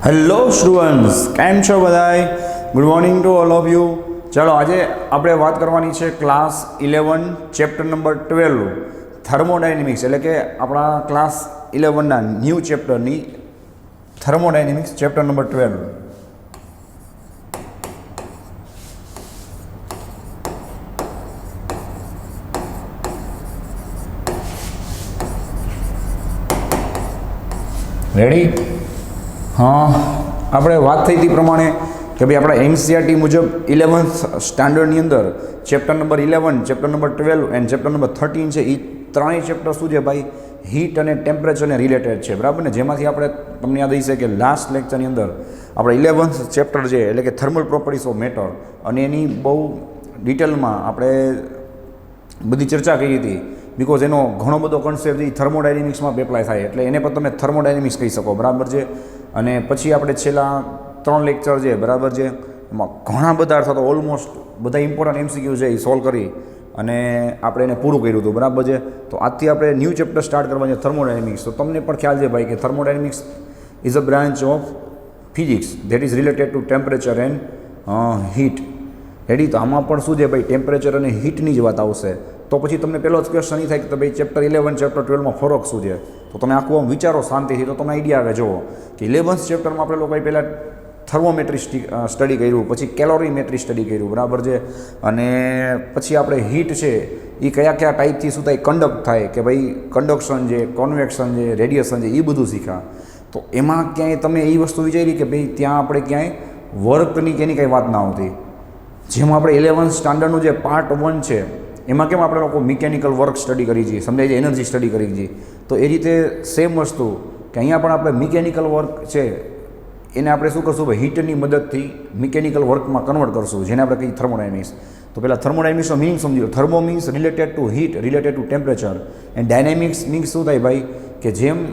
Hello students, કેમ છો બધાય? Good morning to all of you. ચાલો, આજે આપણે વાત કરવાની છે ક્લાસ 11 ચેપ્ટર નંબર 12 થર્મોડાયનેમિક્સ, એટલે કે આપણા ક્લાસ 11ના ન્યૂ ચેપ્ટરની થર્મોડાયનેમિક્સ ચેપ્ટર નંબર 12. રેડી? હા, આપણે વાત થઈ હતી પ્રમાણે કે ભાઈ આપણા એનસીઈઆરટી મુજબ 11th સ્ટાન્ડર્ડની અંદર chapter number 11, chapter number 12 and chapter number 13 છે. એ ત્રણેય ચેપ્ટર શું છે ભાઈ? હીટ અને ટેમ્પરેચરને રિલેટેડ છે, બરાબર ને? જેમાંથી આપણે તમને યાદ હશે કે લાસ્ટ લેક્ચરની અંદર આપણે 11th ચેપ્ટર છે એટલે કે થર્મલ પ્રોપર્ટીઝ ઓફ મેટર, અને એની બહુ ડિટેલમાં આપણે બધી ચર્ચા કરી હતી. બિકોઝ એનો ઘણો બધો કોન્સેપ્ટ એ થર્મોડાયનેમિક્સમાં એપ્લાય થાય, એટલે એને પણ તમે થર્મોડાયનેમિક્સ કહી શકો, બરાબર છે? અને પછી આપણે છેલ્લા 3 લેક્ચર છે, બરાબર છે, એમાં ઘણા બધા અથવા તો ઓલમોસ્ટ બધા ઇમ્પોર્ટન્ટ એમસીક્યુ છે એ સોલ્વ કરી અને આપણે એને પૂરું કર્યું હતું, બરાબર છે? તો આજથી આપણે ન્યૂ ચેપ્ટર સ્ટાર્ટ કરવાનું છે થર્મોડાયનેમિક્સ. તો તમને પણ ખ્યાલ છે ભાઈ કે thermodynamics is a branch of physics that is related to temperature and heat. Ready? તો આમાં પણ શું છે ભાઈ? ટેમ્પરેચર અને હીટની જ વાત આવશે. તો પછી તમને પહેલો જ ક્વેશ્ચન એ થાય કે ભાઈ ચેપ્ટર 11 ચેપ્ટર 12માં ફરક શું છે? તો તમે આખું આમ વિચારો શાંતિથી, તો તમને આઈડિયા આવે. જુઓ કે 11th ચેપ્ટરમાં આપણે લોકોએ પહેલાં થર્મોમેટ્રી સ્ટડી કર્યું, પછી કેલોરીમેટ્રી સ્ટડી કર્યું, બરાબર છે? અને પછી આપણે હીટ છે એ કયા કયા ટાઈપથી શું થાય? કન્ડક્ટ થાય, કે ભાઈ કન્ડક્શન છે, કોન્વેક્શન છે, રેડિયેશન છે, એ બધું શીખ્યા. તો એમાં ક્યાંય તમે એ વસ્તુ વિચારી કે ભાઈ ત્યાં આપણે ક્યાંય વર્કની કે એની કંઈ વાત ના આવતી. જેમાં આપણે 11th સ્ટાન્ડર્ડનું જે પાર્ટ 1 છે એમાં કેમ આપણે લોકો મિકેનિકલ વર્ક સ્ટડી કરી છીએ, સમજાય છે, એનર્જી સ્ટડી કરી છીએ. તો એ રીતે સેમ વસ્તુ કે અહીંયા પણ આપણે મિકેનિકલ વર્ક છે એને આપણે શું કરશું ભાઈ? હીટની મદદથી મિકેનિકલ વર્કમાં કન્વર્ટ કરશું, જેને આપણે કહીએ થર્મોડાયનેમિક્સ. તો પહેલાં થર્મોડાયનેમિક્સનો મિનિંગ સમજો. Thermo means related to heat, related to temperature, and dynamics means શું થાય ભાઈ? કે જેમ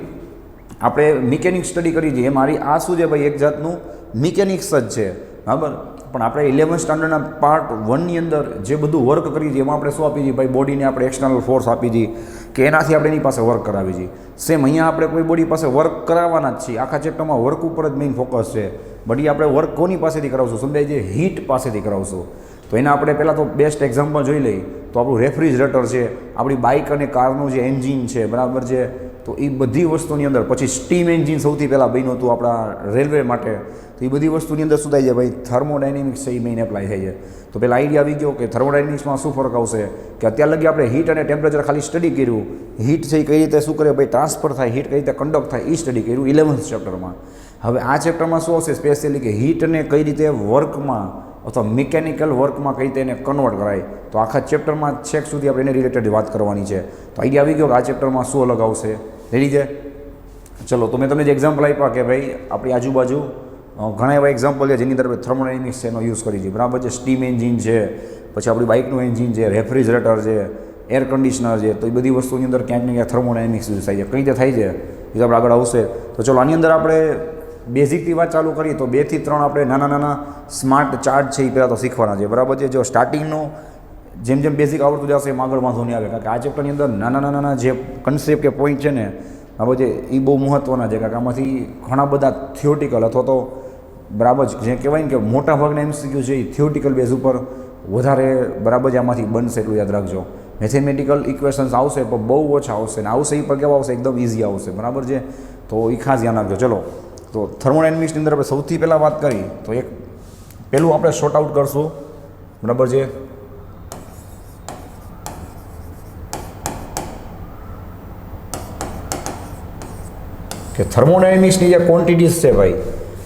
આપણે મિકેનિક્સ સ્ટડી કરી છીએ એમ મારી આ શું છે ભાઈ? એક જાતનું મિકેનિક્સ જ છે, બરાબર? પણ આપણે 11th સ્ટાન્ડર્ડના પાર્ટ 1ની અંદર જે બધું વર્ક કરી છીએ એમાં આપણે શું આપી છીએ ભાઈ? બોડીને આપણે એક્સટર્નલ ફોર્સ આપી છીએ કે એનાથી આપણે એની પાસે વર્ક કરાવી છીએ. સેમ અહીંયા આપણે કોઈ બોડી પાસે વર્ક કરાવવાના જ છીએ. આખા ચેપ્ટરમાં વર્ક ઉપર જ મેઇન ફોકસ છે. બટ એ આપણે વર્ક કોની પાસેથી કરાવશું? સમજાય છે? હીટ પાસેથી કરાવશું. તો એના આપણે પહેલાં તો બેસ્ટ એક્ઝામ્પલ જોઈ લઈએ તો આપણું રેફ્રિજરેટર છે, આપણી બાઇક અને કારનું જે એન્જિન છે, બરાબર છે? તો એ બધી વસ્તુની અંદર પછી સ્ટીમ એન્જિન સૌથી પહેલાં બન્યું હતું આપણા રેલવે માટે. તો એ બધી વસ્તુની અંદર શું થાય છે ભાઈ? થર્મોડાયનેમિક્સ છે એ મેઇન એપ્લાય થાય છે. તો પહેલાં આઈડિયા આવી ગયો કે થર્મોડાયનેમિક્સમાં શું ફરક આવશે, કે અત્યાર લગી આપણે હીટ અને ટેમ્પરેચર ખાલી સ્ટડી કર્યું. હીટ છે એ કઈ રીતે શું કરે ભાઈ? ટ્રાન્સફર થાય, હીટ કઈ રીતે કન્ડક્ટ થાય એ સ્ટડી કર્યું 11th ચેપ્ટરમાં. હવે આ ચેપ્ટરમાં શું આવશે સ્પેશિયલી? કે હીટને કઈ રીતે વર્કમાં અથવા મિકેનિકલ વર્કમાં કઈ રીતે એને કન્વર્ટ કરાય. તો આખા ચેપ્ટરમાં છેક સુધી આપણે એને રિલેટેડ વાત કરવાની છે. તો આઈડિયા આવી ગયો કે આ ચેપ્ટરમાં શું અલગ આવશે. રેડી છે? ચલો, તો મેં તમને જે એક્ઝામ્પલ આપ્યા કે ભાઈ આપણી આજુબાજુ ઘણા એવા એક્ઝામ્પલ છે જેની અંદર આપણે થર્મોડાયનેમિક્સ છે એનો યુઝ કરી છીએ, બરાબર છે? સ્ટીમ એન્જિન છે, પછી આપણી બાઇકનું એન્જિન છે, રેફ્રિજરેટર છે, એર કન્ડિશનર છે. તો એ બધી વસ્તુની અંદર ક્યાંક ને ક્યાંક થર્મોડાયનેમિક્સ યુઝ થાય છે. કઈ રીતે થાય છે એ આપણે આગળ આવશે. તો ચલો, આની અંદર આપણે બેઝિકથી વાત ચાલુ કરીએ તો 2 થી 3 આપણે નાના નાના સ્માર્ટ ચાર્ટ છે એ પહેલાં તો શીખવાના છે, બરાબર છે? જો સ્ટાર્ટિંગનું જેમ જેમ બેઝિક આવડતું જશે એમ આગળ વાંધો નહીં આવે, કારણ કે આ ચેપ્ટરની અંદર નાના નાના જે કન્સેપ્ટ કે પોઈન્ટ છે ને બરાબર છે એ બહુ મહત્ત્વના છે, કારણ કે આમાંથી ઘણા બધા થિયોટિકલ અથવા તો બરાબર જે કહેવાય ને કે મોટા ભાગના એમસીક્યુ છે એ થિયોટિકલ બેઝ ઉપર વધારે બરાબર છે આમાંથી બનશે, એટલું યાદ રાખજો. મેથેમેટિકલ ઇક્વેશન્સ આવશે પણ બહુ ઓછા આવશે, ને આવશે એ પણ કેવા આવશે? એકદમ ઇઝી આવશે, બરાબર છે? તો એ ખાસ ધ્યાન રાખજો. ચલો, તો થર્મોડાયનેમિક્સની અંદર આપણે સૌથી પહેલાં વાત કરી તો એક પહેલું આપણે શોર્ટ આઉટ કરશું, બરાબર છે? કે થર્મોડાયનેમિક્સની જે ક્વોન્ટિટીઝ છે ભાઈ,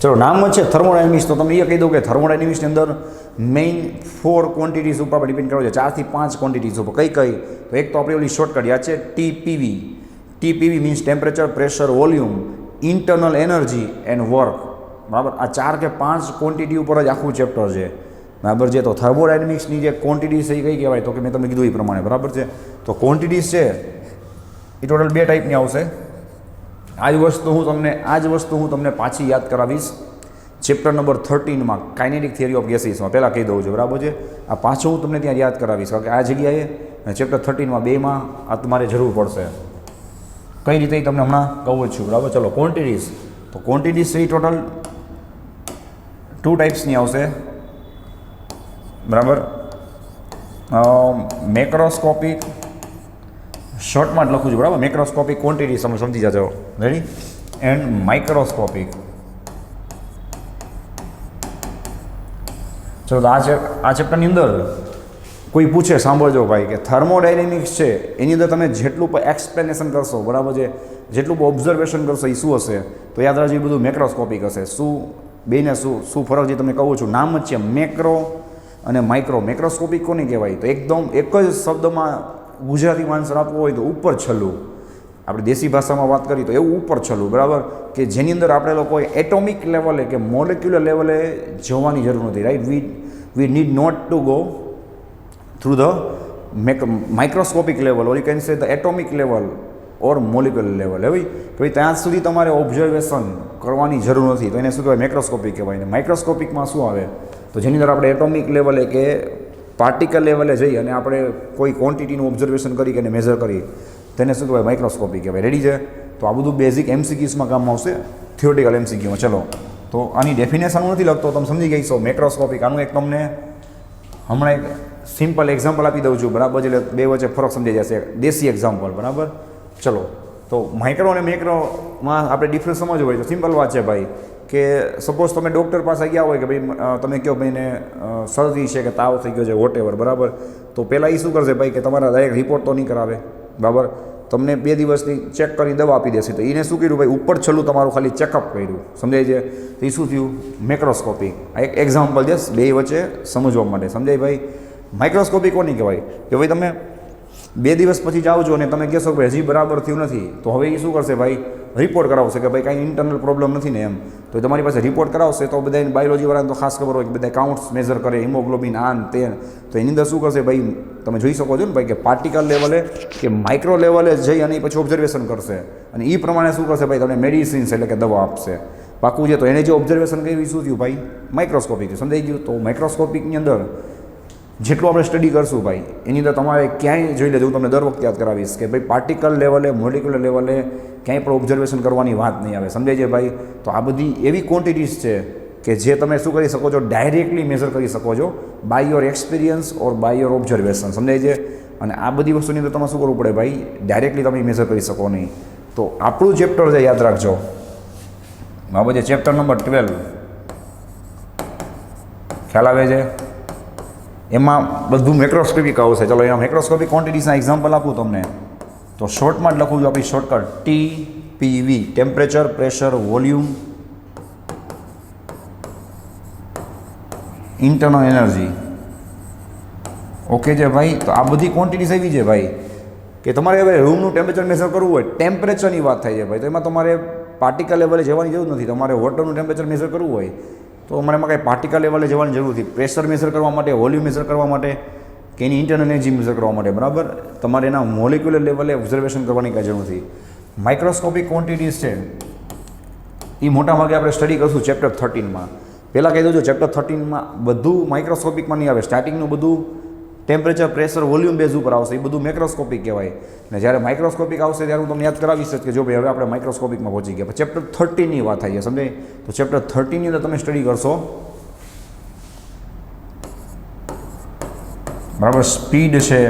ચલો નામ જ છે થર્મોડાયનેમિક્સ, તો તમને એ કહી દઉં કે થર્મોડાયનેમિક્સની અંદર મેઇન 4 ક્વોન્ટિટીઝ ઉપર આપણે ડિપેન્ડ કરવો છે, 4 થી 5 ક્વોન્ટિટીઝ ઉપર. કઈ કઈ? તો એક તો આપણી ઓલી શોર્ટકટ યાદ છે, TPV. TPV means temperature, pressure, volume, internal energy and work, બરાબર? આ 4 કે 5 ક્વોન્ટિટી ઉપર જ આખું ચેપ્ટર છે, બરાબર છે? તો થર્મોડાયનેમિક્સની જે ક્વોન્ટિટીઝ છે એ કઈ કહેવાય? તો કે મેં તમને કીધું એ પ્રમાણે, બરાબર છે? તો ક્વોન્ટિટીઝ છે એ ટોટલ 2 ટાઈપની આવશે. આ જ વસ્તુ હું તમને પાછી યાદ કરાવીશ ચેપ્ટર નંબર 13માં કાઇનેટિક થિયરી ઓફ ગેસીસમાં. પહેલાં કહી દઉં છું, બરાબર છે? આ પાછું હું તમને ત્યાં યાદ કરાવીશ, કારણ કે આ જગ્યાએ ચેપ્ટર 13માં 2માં આ તમારે જરૂર પડશે. કઈ રીતે તમને હમણાં કહું જ છું, બરાબર? ચલો, ક્વોન્ટિટીઝ. તો ક્વોન્ટિટીઝ છે એ ટોટલ ટુ ટાઈપ્સની આવશે, બરાબર. મેક્રોસ્કોપિક, શોર્ટમાં જ લખું છું, બરાબર. મેક્રોસ્કોપિક ક્વોન્ટિટી તમે સમજી જજો, રેડી. And microscopic. ચલો, આ ચેપ્ટરની અંદર કોઈ પૂછે, સાંભળજો ભાઈ, કે થર્મોડાયનેમિક્સ છે એની અંદર તમે જેટલું એક્સપ્લેનેશન કરશો, બરાબર છે, જેટલું ઓબ્ઝર્વેશન કરશો એ શું હશે, તો યાદ રાખજો એ બધું મેક્રોસ્કોપિક હશે. શું બેને શું ફરક જે તમને કહું છું, નામ જ છે મેક્રો અને માઇક્રો. મેક્રોસ્કોપિક કોને કહેવાય? તો એકદમ એક જ શબ્દમાં ગુજરાતીમાં આન્સર આપવો હોય તો ઉપર છેલ્લું, આપણે દેશી ભાષામાં વાત કરીએ તો એવું ઉપર છેલ્લું, બરાબર, કે જેની અંદર આપણે લોકોએ એટોમિક લેવલે કે મોલેક્યુલર લેવલે જવાની જરૂર નથી, right. We need not to go through the microscopic level, or you can say the atomic level or molecular level. એવી કે ભાઈ ત્યાં સુધી તમારે ઓબ્ઝર્વેશન કરવાની જરૂર નથી, તો એને શું કહેવાય? મેક્રોસ્કોપિક કહેવાય. ને માઇક્રોસ્કોપિકમાં શું આવે? તો જેની અંદર આપણે એટોમિક લેવલે કે પાર્ટિકલ લેવલે જઈ અને આપણે કોઈ ક્વોન્ટિટીનું ઓબ્ઝર્વેશન કરી કે એને મેઝર કરી, તેને શું કહેવાય? માઇક્રોસ્કોપિક કહેવાય. રેડી છે? તો આ બધું બેઝિક એમસીક્યુઝમાં કામમાં આવશે, થિયોરિટિકલ એમસીક્યુમાં. ચલો, તો આની ડેફિનેશન નથી લખતો, તમે સમજી ગઈ છો મેક્રોસ્કોપિક. આનું એક તમને હમણાં એક સિમ્પલ એક્ઝામ્પલ આપી દઉં છું, બરાબર, એટલે બે વચ્ચે ફરક સમજાઈ જશે. દેશી એક્ઝામ્પલ, બરાબર. ચલો, તો માઇક્રો અને મેક્રોમાં આપણે ડિફરન્સ સમજવું હોય તો સિમ્પલ વાત છે ભાઈ, કે સપોઝ તમે ડૉક્ટર પાસે ગયા હોય કે ભાઈ તમે કહો ભાઈને શરદી છે કે તાવ થઈ ગયો છે, વોટેવર, બરાબર. તો પહેલાં એ શું કરશે ભાઈ, કે તમારા ડાયરેક્ટ રિપોર્ટ તો નહીં કરાવે, બરાબર. તમને 2 દિવસની ચેક કરી દવા આપી દેશે. તો એને શું કર્યું ભાઈ? ઉપર છેલ્લું તમારું ખાલી ચેકઅપ કર્યું, સમજાય છે? તો એ શું થયું? મેક્રોસ્કોપિક. આ એક એક્ઝામ્પલ છે બે વચ્ચે સમજવા માટે, સમજાય ભાઈ? માઇક્રોસ્કોપિક કોની કહેવાય? કે ભાઈ તમે 2 દિવસ પછી જાઓ છો અને તમે કહેશો કે હજી બરાબર થયું નથી, તો હવે એ શું કરશે ભાઈ? રિપોર્ટ કરાવશે કે ભાઈ કાંઈ ઇન્ટરનલ પ્રોબ્લેમ નથી ને એમ. તો તમારી પાસે રિપોર્ટ કરાવશે તો બધા બાયોલોજીવાળાને તો ખાસ ખબર હોય કે બધા કાઉન્ટ્સ મેઝર કરે, હિમોગ્લોબિન આન તે. તો એની અંદર શું કરશે ભાઈ? તમે જોઈ શકો છો ને ભાઈ, કે પાર્ટિકલ લેવલે કે માઇક્રો લેવલે જઈ અને પછી ઓબ્ઝર્વેશન કરશે, અને એ પ્રમાણે શું કરશે ભાઈ? તમને મેડિસિન્સ એટલે કે દવા આપશે. પાકું છે? તો એને જે ઓબ્ઝર્વેશન કર્યું શું થયું ભાઈ? માઇક્રોસ્કોપિક. સમજાઈ ગયું? તો માઇક્રોસ્કોપિકની અંદર જેટલું આપણે સ્ટડી કરશું ભાઈ, એની અંદર તમારે ક્યાંય જોઈ લેજો, હું તમને દર વખતે યાદ કરાવીશ કે ભાઈ પાર્ટિકલ લેવલે, મોલિક્યુલર લેવલે ક્યાંય પણ ઓબ્ઝર્વેશન કરવાની વાત નહીં આવે, સમજાય છે ભાઈ? તો આ બધી એવી ક્વોન્ટિટીઝ છે કે જે તમે શું કરી શકો છો? ડાયરેક્ટલી મેઝર કરી શકો છો by your experience or by your observation, સમજાય છે? અને આ બધી વસ્તુની અંદર તમારે શું કરવું પડે ભાઈ? ડાયરેક્ટલી તમે મેઝર કરી શકો નહીં. તો આપણું ચેપ્ટર છે, યાદ રાખજો, બરાબર છે, ચેપ્ટર નંબર 12. ખ્યાલ આવે છે? એમાં બધું મેક્રોસ્કોપિક આવશે. ચલો, એના મેક્રોસ્કોપિક ક્વોન્ટિટીઝના એક્ઝામ્પલ આપું તમને, તો શોર્ટમાં જ લખું છું આપણી shortcut TPV, temperature, pressure, volume, internal energy. Okay છે ભાઈ? તો આ બધી ક્વોન્ટિટીઝ એવી છે ભાઈ કે તમારે હવે રૂમનું ટેમ્પરેચર મેઝર કરવું હોય, ટેમ્પરેચરની વાત થાય છે ભાઈ, તો એમાં તમારે પાર્ટિકલ લેવલે જવાની જરૂર નથી. તમારે વોટરનું ટેમ્પરેચર મેઝર કરવું હોય તો મને એમાં કાંઈ પાર્ટિકલ લેવલે જવાની જરૂર નથી. પ્રેશર મેઝર કરવા માટે, વોલ્યુમ મેઝર કરવા માટે કે એની ઇન્ટરનલ એનર્જી મેઝર કરવા માટે, બરાબર, તમારે એના મોલિક્યુલર લેવલે ઓબ્ઝર્વેશન કરવાની કાંઈ જરૂર નથી. માઇક્રોસ્કોપિક ક્વોન્ટિટીઝ છે એ મોટાભાગે આપણે સ્ટડી કરશું ચેપ્ટર 13માં. પહેલાં કહી દઉં છું, ચેપ્ટર 13માં બધું માઇક્રોસ્કોપિકમાં નહીં આવે. સ્ટાર્ટિંગનું બધું ટેમ્પરેચર, પ્રેશર, વોલ્યુમ બેઝ ઉપર આવશે, એ બધું મેક્રોસ્કોપિક કહેવાય. ને જ્યારે માઇક્રોસ્કોપિક આવશે ત્યારે હું તમને યાદ કરાવીશ કે જો ભાઈ હવે આપણે માઇક્રોસ્કોપિકમાં પહોંચી ગયા. ચેપ્ટર 13ની વાત થાય છે, સમજાય? તો ચેપ્ટર 13ની અંદર તમે સ્ટડી કરશો, બરાબર, સ્પીડ છે,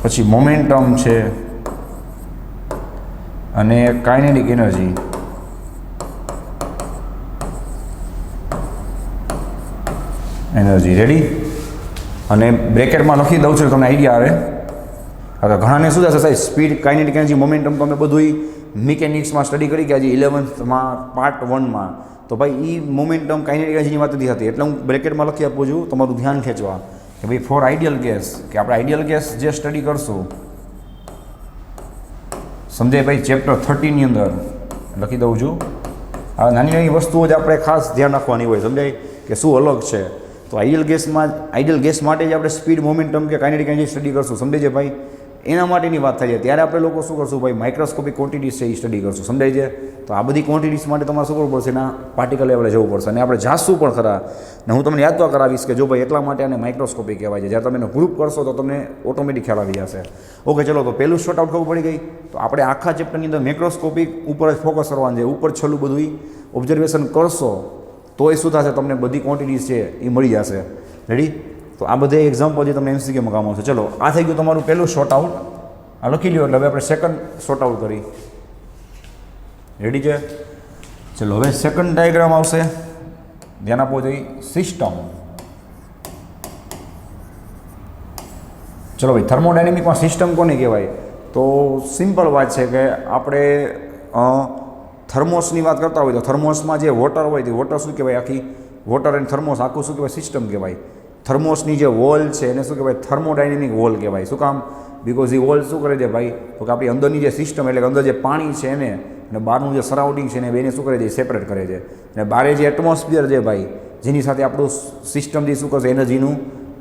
પછી મોમેન્ટમ છે, અને કાઇનેટિક એનર્જી. રેડી? અને બ્રેકેટમાં લખી દઉં છું, તમને આઈડિયા આવે. હવે ઘણાને શું થશે સાહેબ? સ્પીડ, કાઇનેટિક એનર્જી, મોમેન્ટમ તો અમે બધું મિકેનિક્સમાં સ્ટડી કરી ગયા, હજી 11th પાર્ટ 1માં. તો ભાઈ એ મોમેન્ટમ, કાઇનેટિક એનર્જીની વાત નથી થતી, એટલે હું બ્રેકેટમાં લખી આપું છું તમારું ધ્યાન ખેંચવા કે ભાઈ ફોર આઈડિયલ ગેસ, કે આપણે આઈડિયલ ગેસ જે સ્ટડી કરશું, સમજાય ભાઈ? ચેપ્ટર 13ની અંદર લખી દઉં છું. આ નાની નાની વસ્તુઓ જ આપણે ખાસ ધ્યાન રાખવાની હોય, સમજાય? કે શું અલગ છે. તો આઈડિયલ ગેસ માટે જ આપણે સ્પીડ, મોમેન્ટમ કે કાઇનેટિક એનર્જી સ્ટડી કરશું, સમજાય છે ભાઈ? એના માટેની વાત થાય છે ત્યારે આપણે લોકો શું કરશું ભાઈ માઇક્રોસ્કોપિક ક્વોન્ટિટીઝ છે એ સ્ટડી કરશું, સમજાય છે? તો આ બધી ક્વોન્ટિટીઝ માટે તમારે શું કરવું પડશે? એના પાર્ટિકલ લેવલે જવું પડશે અને આપણે જાશું પણ ખરા ને હું તમને યાદ તો કરાવીશ કે જો ભાઈ એટલા માટે આને માઇક્રોસ્કોપિક કહેવાય છે. જ્યારે તમે એનો ગ્રુપ કરશો તો તમને ઓટોમેટિક ખ્યાલ આવી જશે. ઓકે ચલો, તો પહેલું શોર્ટ આઉટ ખબર પડી ગઈ. તો આપણે આખા ચેપ્ટરની અંદર માઇક્રોસ્કોપિક ઉપર જ ફોકસ કરવાનું છે, ઉપર છેલ્લું બધું ઓબ્ઝર્વેશન કરશો તો એ શું થશે? તમને બધી ક્વોન્ટિટીઝ છે એ મળી જશે. રેડી? તો આ બધે એક્ઝામ્પલ જે તમને MCQમાં કામ આવશે. ચલો, આ થઈ ગયું તમારું પહેલું શોર્ટ આઉટ. આ લખી લ્યો એટલે હવે આપણે સેકન્ડ શોર્ટ આઉટ કરી. રેડી છે? ચલો, હવે સેકન્ડ ડાયાગ્રામ આવશે. ધ્યાન આપવો જોઈએ. સિસ્ટમ. ચલો ભાઈ, થર્મોડાયનેમિકમાં સિસ્ટમ કોને કહેવાય? તો સિમ્પલ વાત છે કે આપણે થર્મોસની વાત કરતા હોય તો થર્મોસમાં જે વોટર હોય તે વોટર શું કહેવાય? આખી વોટર એન્ડ થર્મોસ આખું શું કહેવાય? સિસ્ટમ કહેવાય. થર્મોસની જે વોલ છે એને શું કહેવાય? થર્મોડાયનેમિક વોલ કહેવાય. શું કામ? બિકોઝ એ વોલ શું કરે છે ભાઈ? તો કે આપણી અંદરની જે સિસ્ટમ એટલે કે અંદર જે પાણી છે એને અને બહારનું જે સરાઉન્ડિંગ છે એને બેને શું કરે છે? સેપરેટ કરે છે. અને બહારે જે એટમોસ્ફિયર છે ભાઈ, જેની સાથે આપણું સિસ્ટમથી શું કરશે? એનર્જીનું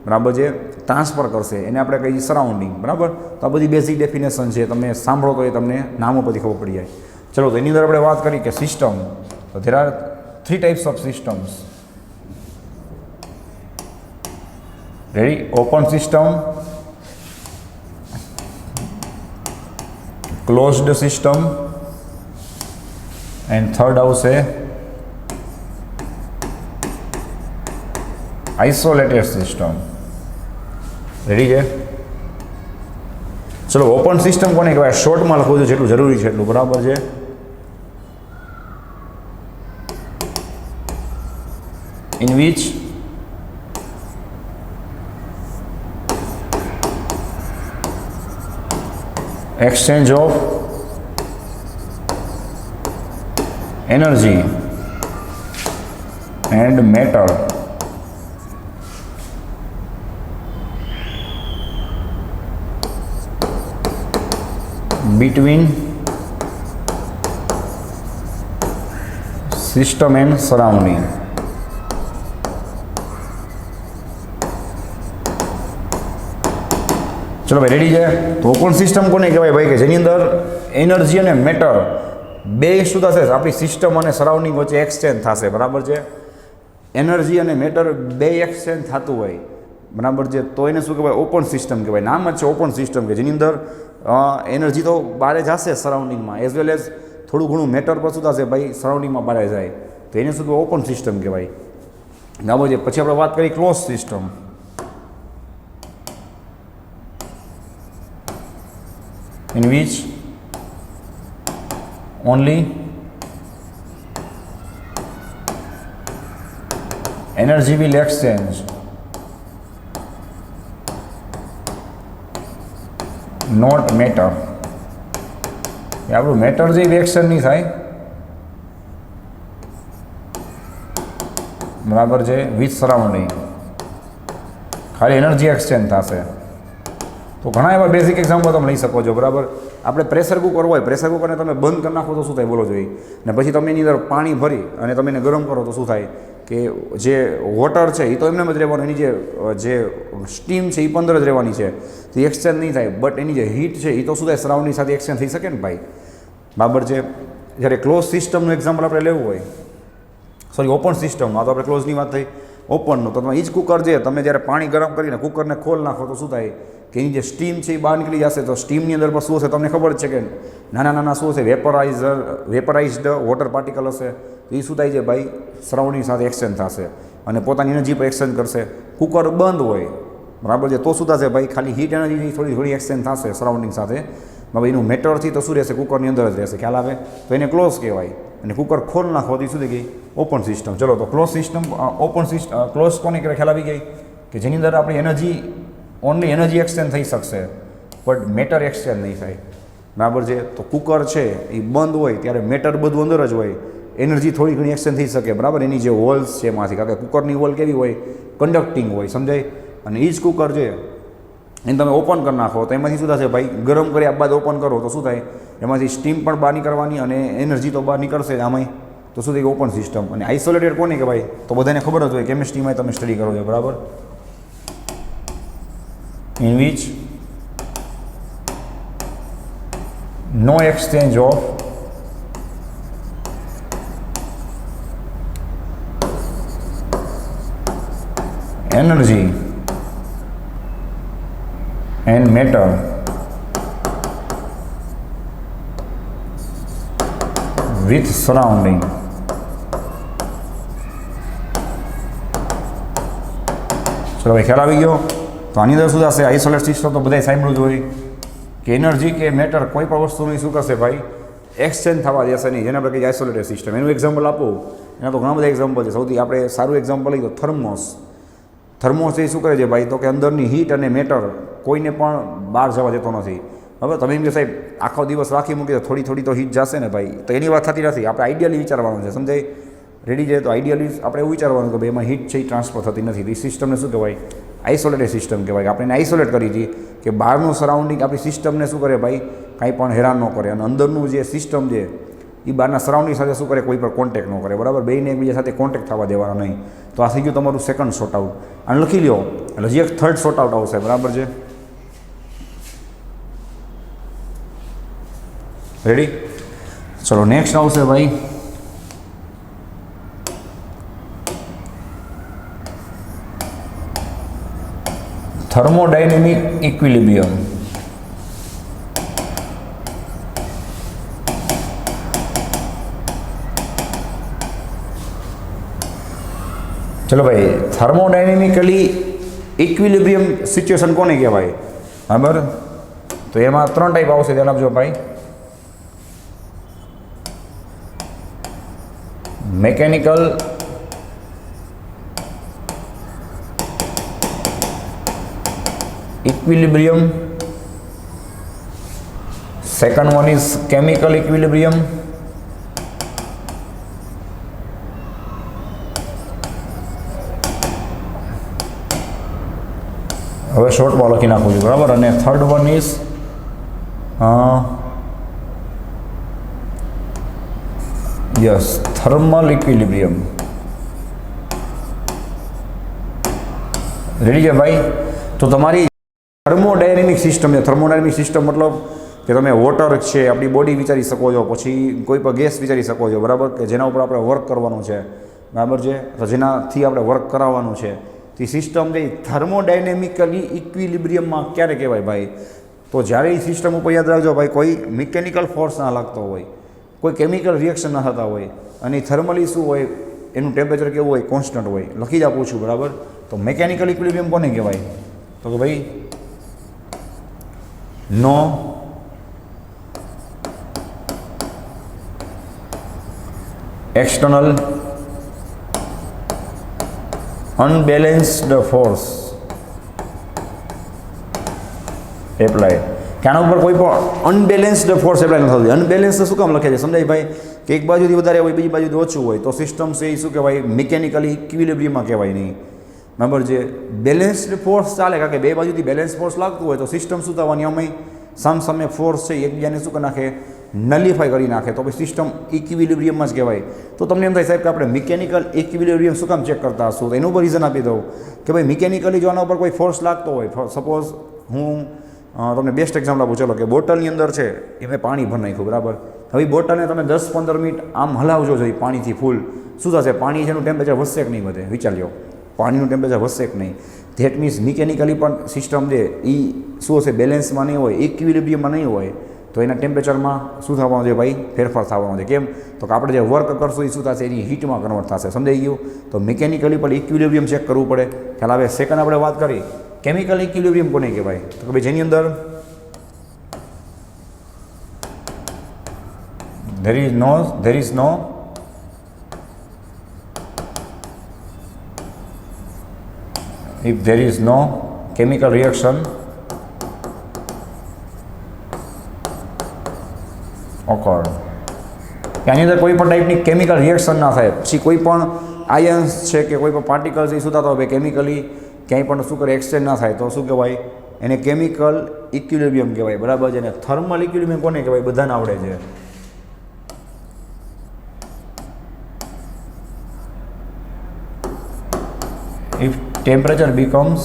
બરાબર છે ટ્રાન્સફર કરશે, એને આપણે કહીએ સરાઉન્ડિંગ. બરાબર? તો આ બધી બેઝિક ડેફિનેશન છે, તમે સાંભળો તો એ તમને નામો પરથી ખબર પડી જાય. ચલો, તો એની અંદર આપણે વાત કરી કે સિસ્ટમ. તો there are 3 types of systems. Ready? Open system, closed system and third આવશે આઇસોલેટેડ સિસ્ટમ. રેડી છે? ચલો, ઓપન સિસ્ટમ કોને કહેવાય? શોર્ટમાં લખવું છે જેટલું જરૂરી છે એટલું. બરાબર છે? in which exchange of energy and matter between system and surrounding. ચલો ભાઈ, રેડી છે? તો ઓપન સિસ્ટમ કોને કહેવાય ભાઈ? કે જેની અંદર એનર્જી અને મેટર બે શું થશે? આપણી સિસ્ટમ અને સરાઉન્ડિંગ વચ્ચે એક્સચેન્જ થશે. બરાબર છે? એનર્જી અને મેટર બે એક્સચેન્જ થતું હોય. બરાબર છે? તો એને શું કહેવાય? ઓપન સિસ્ટમ કહેવાય. નામ જ છે ઓપન સિસ્ટમ, કે જેની અંદર એનર્જી તો બહાર જશે સરાઉન્ડિંગમાં, એઝ વેલ એઝ થોડું ઘણું મેટર પર શું થશે ભાઈ? સરાઉન્ડિંગમાં બહાર જાય. તો એને શું કહેવાય? ઓપન સિસ્ટમ કહેવાય. બરાબર છે? પછી આપણે વાત કરી close system. in which only energy will exchange, not matter. એ આપણું મેટર જે રિએક્શન નહીં થાય. બરાબર છે? વિથ સરાઉન્ડિંગ ખાલી એનર્જી એક્સચેન્જ થશે. તો ઘણા એવા બેઝિક એક્ઝામ્પલ તમે લઈ શકો છો. બરાબર? આપણે પ્રેશર કુકર હોય, પ્રેશર કુકરને તમે બંધ કરી નાખો તો શું થાય? બોલો જોઈએ. ને પછી તમે એની અંદર પાણી ભરી અને તમે એને ગરમ કરો તો શું થાય? કે જે વોટર છે એ તો એમને જ રહેવાનું, એની જે સ્ટીમ છે એ પણ અંદર જ રહેવાની છે, તો એ એક્સચેન્જ નહીં થાય. બટ એની જે હીટ છે એ તો શું થાય? સરાઉન્ડિંગ સાથે એક્સચેન્જ થઈ શકે ને ભાઈ. બરાબર છે? જ્યારે ક્લોઝ સિસ્ટમનું એક્ઝામ્પલ આપણે લેવું હોય, સોરી ઓપન સિસ્ટમમાં, તો આપણે ક્લોઝની વાત થઈ. ઓપનનું તો તમે એ જ કુકર છે, તમે જ્યારે પાણી ગરમ કરીને કુકરને ખોલ નાખો તો શું થાય? કે એની જે સ્ટીમ છે એ બહાર નીકળી જશે. તો સ્ટીમની અંદર પણ શું હશે? તમને ખબર જ છે કે નાના નાના શું હશે? વેપરાઇઝડ વોટર પાર્ટિકલ હશે. તો એ શું થાય છે ભાઈ? સરાઉન્ડિંગ સાથે એક્સચેન્જ થશે અને પોતાની એનર્જી પર એક્સચેન્જ કરશે. કુકર બંધ હોય, બરાબર છે, તો શું થશે ભાઈ? ખાલી હીટ એનર્જી થોડી થોડી એક્સચેન્જ થશે સરાઉન્ડિંગ સાથે. હવે એનું મેટરથી તો શું રહેશે? કુકરની અંદર જ રહેશે. ખ્યાલ આવે? તો એને ક્લોઝ કહેવાય. અને કુકર ખોલ નાખો તો શું થઈ ગઈ? Open system. ચલો, તો close system, open system, close કોને કહેવાય? ખ્યાલ આવી ગઈ? કે જેની અંદર આપણી એનર્જી ઓનલી એનર્જી એક્સચેન્જ થઈ શકશે, બટ મેટર એક્સચેન્જ નહીં થાય. બરાબર છે? તો કુકર છે એ બંધ હોય ત્યારે મેટર બધું અંદર જ હોય, એનર્જી થોડી ઘણી એક્સચેન્જ થઈ શકે. બરાબર? એની જે વોલ્સ છે એમાંથી, કારણ કે કુકરની વોલ કેવી હોય? કન્ડક્ટિંગ હોય. સમજાય? અને એ જ કુકર છે એને તમે ઓપન કરી નાખો તો એમાંથી શું થશે ભાઈ? ગરમ કર્યા બાદ ઓપન કરો તો શું થાય? એમાંથી સ્ટીમ પણ બહાર નીકળવાની અને એનર્જી તો બહાર નીકળશે આમાંય. તો શું થાય? Open system. અને આઇસોલેટેડ કોને કહેવાય? તો બધાને ખબર જ હોય, કેમિસ્ટ્રીમાં તમે સ્ટડી કરો છો. બરાબર? in which no exchange of energy and matter with surrounding. ચલો ભાઈ ખ્યાલ આવી ગયો. તો આની અંદર શું થશે? આઇસોલેટ સિસ્ટમ તો બધાય સાંભળ્યું જ હોય કે એનર્જી કે મેટર કોઈ પણ વસ્તુની શું કરશે ભાઈ? એક્સચેન્જ થવા દેશે નહીં, જેને આપણે કહીએ આઇસોલેટેડ સિસ્ટમ. એનું એક્ઝામ્પલ આપું, એના તો ઘણા બધા એક્ઝામ્પલ છે. સૌથી આપણે સારું એક્ઝામ્પલ લઈએ તો થર્મોસ. થર્મોસ એ શું કરે છે ભાઈ? તો કે અંદરની હીટ અને મેટર કોઈને પણ બહાર જવા દેતો નથી. હવે તમે એમ કે સાહેબ આખો દિવસ રાખી મૂકી તો થોડી થોડી તો હીટ જશે ને ભાઈ, તો એની વાત થતી નથી. આપણે આઈડિયલી વિચારવાનું છે, સમજાય? રેડી છે? તો આઈડિયલી આપણે એવું વિચારવાનું કે ભાઈ એમાં હીટ છે એ ટ્રાન્સફર થતી નથી. એ સિસ્ટમને શું કહેવાય? આઇસોલેટેડ સિસ્ટમ કહેવાય. આપણે એને આઇસોલેટ કરી હતી કે બહારનું સરાઉન્ડિંગ આપણી સિસ્ટમને શું કરે ભાઈ? કાંઈ પણ હેરાન ન કરે. અને અંદરનું જે સિસ્ટમ છે એ બહારના સરાઉન્ડિંગ સાથે શું કરે? કોઈ પણ કોન્ટેક્ટ ન કરે, બરાબર? બેયને એકબીજા સાથે કોન્ટેક્ટ થવા દેવાના નહીં. તો આ થઈ ગયું તમારું સેકન્ડ શોર્ટ આઉટ. અને લખી લો એટલે હજી એક થર્ડ શોર્ટ આઉટ આવશે, બરાબર છે? રેડી? ચલો નેક્સ્ટ આવશે ભાઈ થર્મોડાયનેમિક ઇક્વિલિબ્રિયમ. ચલો ભાઈ, થર્મોડાયનેમિકલી ઇક્વિલિબ્રિયમ સિચ્યુએશન કોને કહેવાય? બરાબર? તો એમાં ત્રણ ટાઈપ આવશે, ધ્યાન આપજો ભાઈ. Mechanical equilibrium, second one is chemical equilibrium, હવે શોર્ટમાં લખી નાખું છું, બરાબર? અને third one is yes thermal equilibrium. Ready છે ભાઈ? તો તમારી થર્મોડાયનેમિક સિસ્ટમ છે. થર્મોડાયનેમિક સિસ્ટમ મતલબ કે તમે વોટર છે આપણી બોડી વિચારી શકો છો, પછી કોઈ પણ ગેસ વિચારી શકો છો, બરાબર? કે જેના ઉપર આપણે વર્ક કરવાનું છે, બરાબર છે? તો જેનાથી આપણે વર્ક કરાવવાનું છે તે સિસ્ટમ જે થર્મોડાયનેમિકલી ઇક્વિલિબ્રિયમમાં ક્યારે કહેવાય ભાઈ? તો જ્યારે એ સિસ્ટમ ઉપર યાદ રાખજો ભાઈ, કોઈ મિકેનિકલ ફોર્સ ના લાગતો હોય, કોઈ કેમિકલ રિએક્શન ના થતા હોય, અને થર્મલી શું હોય? એનું ટેમ્પરેચર કેવું હોય? કોન્સ્ટન્ટ હોય. લખી જ આપું છું, બરાબર? તો મિકેનિકલ ઇક્વિલિબ્રિયમ કોને કહેવાય? તો કે ભાઈ નો એક્સટર્નલ અનબેલેન્સ્ડ ફોર્સ એપ્લાય. કે આના ઉપર કોઈ પણ અનબેલેન્સ્ડ ફોર્સ એપ્લાય ન થતી. અનબેલેન્સ શું કામ લખે છે? સમજાય ભાઈ? કે એક બાજુથી વધારે હોય, બીજી બાજુથી ઓછું હોય, તો સિસ્ટમ છે એ શું કહેવાય? મિકેનિકલી ઇક્વિલિબ્રિયમમાં કહેવાય નહીં, બરાબર છે? બેલેન્સ્ડ ફોર્સ ચાલે, કારણ કે બે બાજુથી બેલેન્સ ફોર્સ લાગતું હોય તો સિસ્ટમ શું થવાની? અમે સામે ફોર્સ છે એકબીજાને શું કરી નાખે? નલિફાઈ કરી નાખે. તો પછી સિસ્ટમ ઇક્વિલિબ્રિયમમાં જ કહેવાય. તો તમને એમ થાય સાહેબ કે આપણે મિકેનિકલ ઇક્વિલિબ્રિયમ શું કામ ચેક કરતા હશું? તો એનું પર રીઝન આપી દઉં કે ભાઈ મિકેનિકલી જો આના ઉપર કોઈ ફોર્સ લાગતો હોય, સપોઝ હું તમને બેસ્ટ એક્ઝામ્પલ આપું. ચલો કે બોટલની અંદર છે એ મેં પાણી ભરી નાખ્યું, બરાબર? હવે બોટલને તમે 10-15 મિનિટ આમ હલાવજો જોઈએ પાણીથી ફૂલ, શું થશે? પાણી જેનું ટેમ્પરેચર વધશે કે નહીં વધે? વિચાર લો. પાણીનું ટેમ્પરેચર વધશે કે નહીં? ધેટ મીન્સ મિકેનિકલી પણ સિસ્ટમ છે એ શું હશે? બેલેન્સમાં નહીં હોય, ઇક્વિલિબ્રિયમમાં નહીં હોય, તો એના ટેમ્પરેચરમાં શું થવાનું છે ભાઈ? ફેરફાર થવાનો છે. કેમ? તો કે આપણે જે વર્ક કરશું એ શું થશે? એની હીટમાં કન્વર્ટ થશે. સમજાઈ ગયું? તો મિકેનિકલી પણ ઇક્વિલિબ્રિયમ ચેક કરવું પડે. ખ્યાલ આવે? સેકન્ડ આપણે વાત કરી કેમિકલ ઇક્વિલિબ્રિયમ કોને કહેવાય? તો કે ભાઈ જેની અંદર there is no if there is no chemical reaction occurred. કે આની અંદર કોઈ પણ ટાઈપની કેમિકલ રિએક્શન ના થાય, પછી કોઈ પણ આયન્સ છે કે કોઈ પણ પાર્ટિકલ્સ એ શું થતા હોય કેમિકલી ક્યાંય પણ શું કરે? એક્સચેન્જ ના થાય, તો શું કહેવાય? એને કેમિકલ ઇક્વિલિબ્રિયમ કહેવાય, બરાબર છે? અને થર્મલ ઇક્વિલિબ્રિયમ કોને કહેવાય? બધાને આવડે છે. If temperature becomes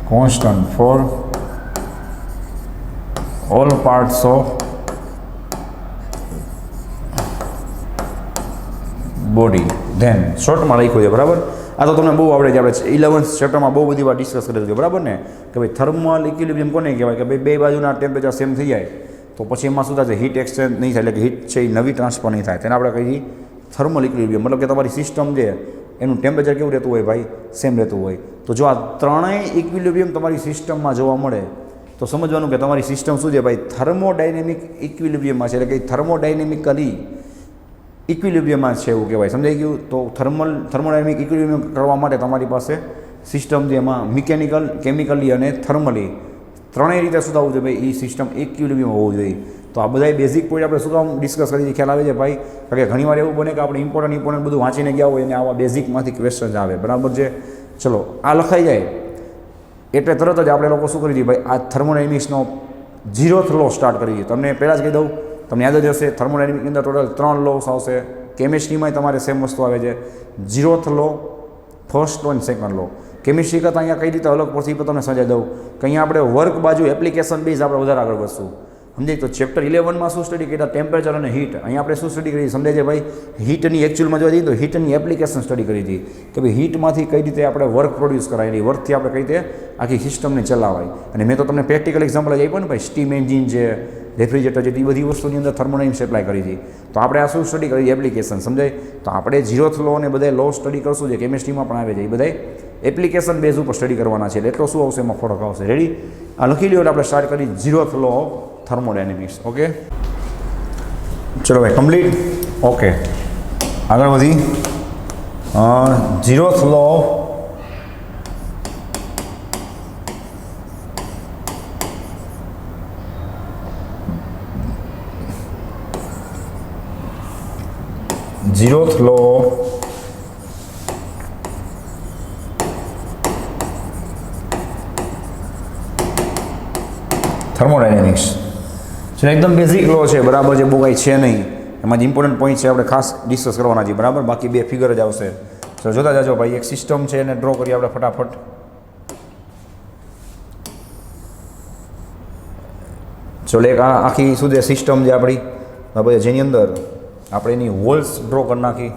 constant for all parts of body. Then શોર્ટમાં લખ્યું છે, બરાબર. આ તો તમને બહુ આવડે છે, આપણે 11th ચેપ્ટરમાં બહુ બધી વાર ડિસ્કસ કરેલું છે, બરાબર ને, કે ભાઈ થર્મલ ઇક્વિલિબ્રિયમ કોને કહેવાય, કે ભાઈ બે બાજુના ટેમ્પરેચર સેમ થઈ જાય તો પછી એમાં શું થાય છે, હીટ એક્સચેન્જ નહીં થાય, એટલે કે હીટ છે એ નવી ટ્રાન્સફર નહીં થાય, તેને આપણે કહીએ થર્મલ ઇક્વિલિબ્રિયમ. મતલબ કે તમારી સિસ્ટમ છે એનું ટેમ્પરેચર કેવું રહેતું હોય ભાઈ, સેમ રહેતું હોય. તો જો આ ત્રણેય ઇક્વિલિબ્રિયમ તમારી સિસ્ટમમાં જોવા મળે તો સમજવાનું કે તમારી સિસ્ટમ શું છે ભાઈ, થર્મોડાયનેમિક ઇક્વિલિબ્રિયમમાં છે, એટલે કે થર્મોડાયનેમિકલી ઇક્વિલિબ્રિયમમાં છે એવું કહેવાય. સમજાઈ ગયું? તો થર્મોડાયનેમિક ઇક્વિલિબ્રિયમ કરવા માટે તમારી પાસે સિસ્ટમ છે એમાં મિકેનિકલ, કેમિકલી અને થર્મલી ત્રણેય રીતે શું થવું જોઈએ ભાઈ, એ સિસ્ટમ ઇક્વિલિબ્રિયમ હોવું જોઈએ. તો આ બધા બેઝિક પોઈન્ટ આપણે શું કામ ડિસ્કસ કરી ખ્યાલ આવે છે ભાઈ, કારણ કે ઘણીવાર એવું બને કે આપણે ઇમ્પોર્ટન્ટ બધું વાંચીને ગયા હોય અને આવા બેઝિકમાંથી ક્વેશ્ચન આવે, બરાબર છે. ચલો આ લખાઈ જાય એટલે તરત જ આપણે લોકો શું કરી દઈએ ભાઈ, આ થર્મોડાયનેમિક્સનો 0th લો સ્ટાર્ટ કરી દઈએ. તમને પહેલાં જ કહી દઉં, તમને યાદ જ હશે, થર્મોડાયનેમિકની અંદર ટોટલ 3 લોસ આવશે. કેમિસ્ટ્રીમાંય તમારે સેમ વસ્તુ આવે છે, 0th લો, ફર્સ્ટ લો અને સેકન્ડ લો. કેમિસ્ટ્રી કરતાં અહીંયા કઈ રીતે અલગ પડશે એ પણ તમને સમજાવી દઉં કે અહીંયા આપણે વર્ક બાજુ એપ્લિકેશન બેઝ આપણે વધારે આગળ વધશું. સમજાય? તો ચેપ્ટર 11માં શું સ્ટડી કર્યા, ટેમ્પરેચર અને હીટ. અહીંયા આપણે શું સ્ટડી કરી, સમજાય છે ભાઈ, હીટની એકચ્યુઅલમાં જોવા જઈએ તો હીટની એપ્લિકેશન સ્ટડી કરી હતી કે ભાઈ હીટમાંથી કઈ રીતે આપણે વર્ક પ્રોડ્યુસ કરાય, એની વર્કથી આપણે કઈ રીતે આખી સિસ્ટમને ચલાવાય. અને મેં તો તમને પ્રેક્ટિકલ એક્ઝામ્પલ જ આપ્યું ને ભાઈ, સ્ટીમ એન્જિન છે, રેફ્રિજરેટર છે, એ બધી વસ્તુની અંદર થર્મોડાયનેમિક્સ એપ્લાય કરી હતી. તો આપણે આ શું સ્ટડી કરી, એપ્લિકેશન. સમજાય? તો આપણે 0th લો અને બધા લો સ્ટડી કરશું, જે કેમિસ્ટ્રીમાં પણ આવે છે, એ બધા એપ્લિકેશન બેઝ ઉપર સ્ટડી કરવાના છે. એટલે એટલો શું આવશે એમાં ફરક આવશે. રેડી? આ લખી લ્યો. એટલે આપણે સ્ટાર્ટ કરી 0th law of thermodynamics. Okay, ચલો ભાઈ, કમ્પ્લીટ. ઓકે, આગળ વધી 0th લો ઓફ થર્મોડાયનેમિક્સ. ચલો એકદમ બેઝિક લો છે, બરાબર છે, બહુ કાંઈ છે નહીં. એમાં જ ઇમ્પોર્ટન્ટ પોઈન્ટ છે આપણે ખાસ ડિસ્કસ કરવાના છે, બરાબર. બાકી બે ફિગર જ આવશે. ચલો જોતા જાજો ભાઈ. એક સિસ્ટમ છે એને ડ્રો કરીએ આપણે ફટાફટ. ચલો એક આખી સુધી સિસ્ટમ છે આપણી, બરાબર, જેની અંદર આપણે એની હોલ્સ ડ્રો કરી નાખી.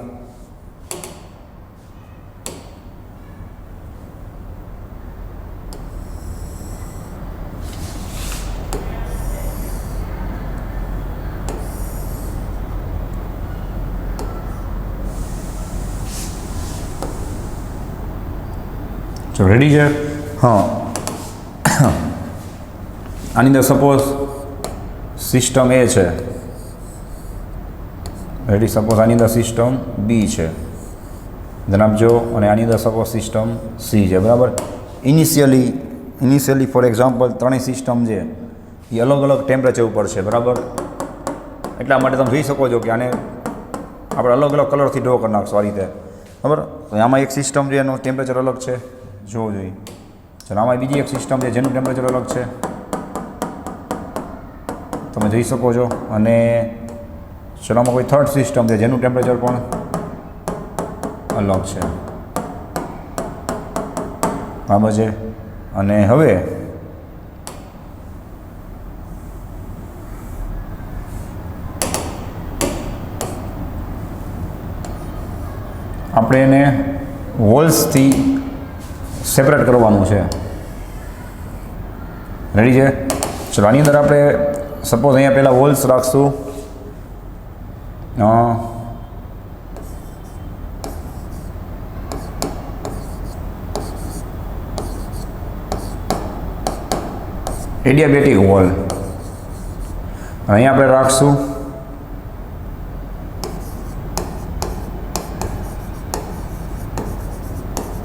રેડી છે? હા. આની અંદર સપોઝ સિસ્ટમ એ છે, રેડી. સપોઝ આની અંદર સિસ્ટમ બી છે, ધ્યાન આપજો. અને આની અંદર સપોઝ સિસ્ટમ સી છે, બરાબર. ઇનિશિયલી ફોર એક્ઝામ્પલ ત્રણેય સિસ્ટમ છે એ અલગ અલગ ટેમ્પરેચર ઉપર છે, બરાબર. એટલા માટે તમે જોઈ શકો છો કે આને આપણે અલગ અલગ કલરથી ડ્રો કરી નાખશું આ રીતે, બરાબર. તો આમાં એક સિસ્ટમ છે એનું ટેમ્પરેચર અલગ છે, જોવું જોઈએ. ચાલો આમાં બીજી એક સિસ્ટમ છે જેનું ટેમ્પરેચર અલગ છે, તમે જોઈ શકો છો. અને ચલો આમાં કોઈ થર્ડ સિસ્ટમ છે જેનું ટેમ્પરેચર પણ અલગ છે, બરાબર છે. અને હવે આપણે એને વોલ્સથી સેપરેટ કરવાનું છે. રેડી છે? ચલો આની અંદર આપણે સપોઝ અહીંયા પહેલાં વોલ્સ રાખશું. Adiabatic wall. અહીંયા આપણે રાખશું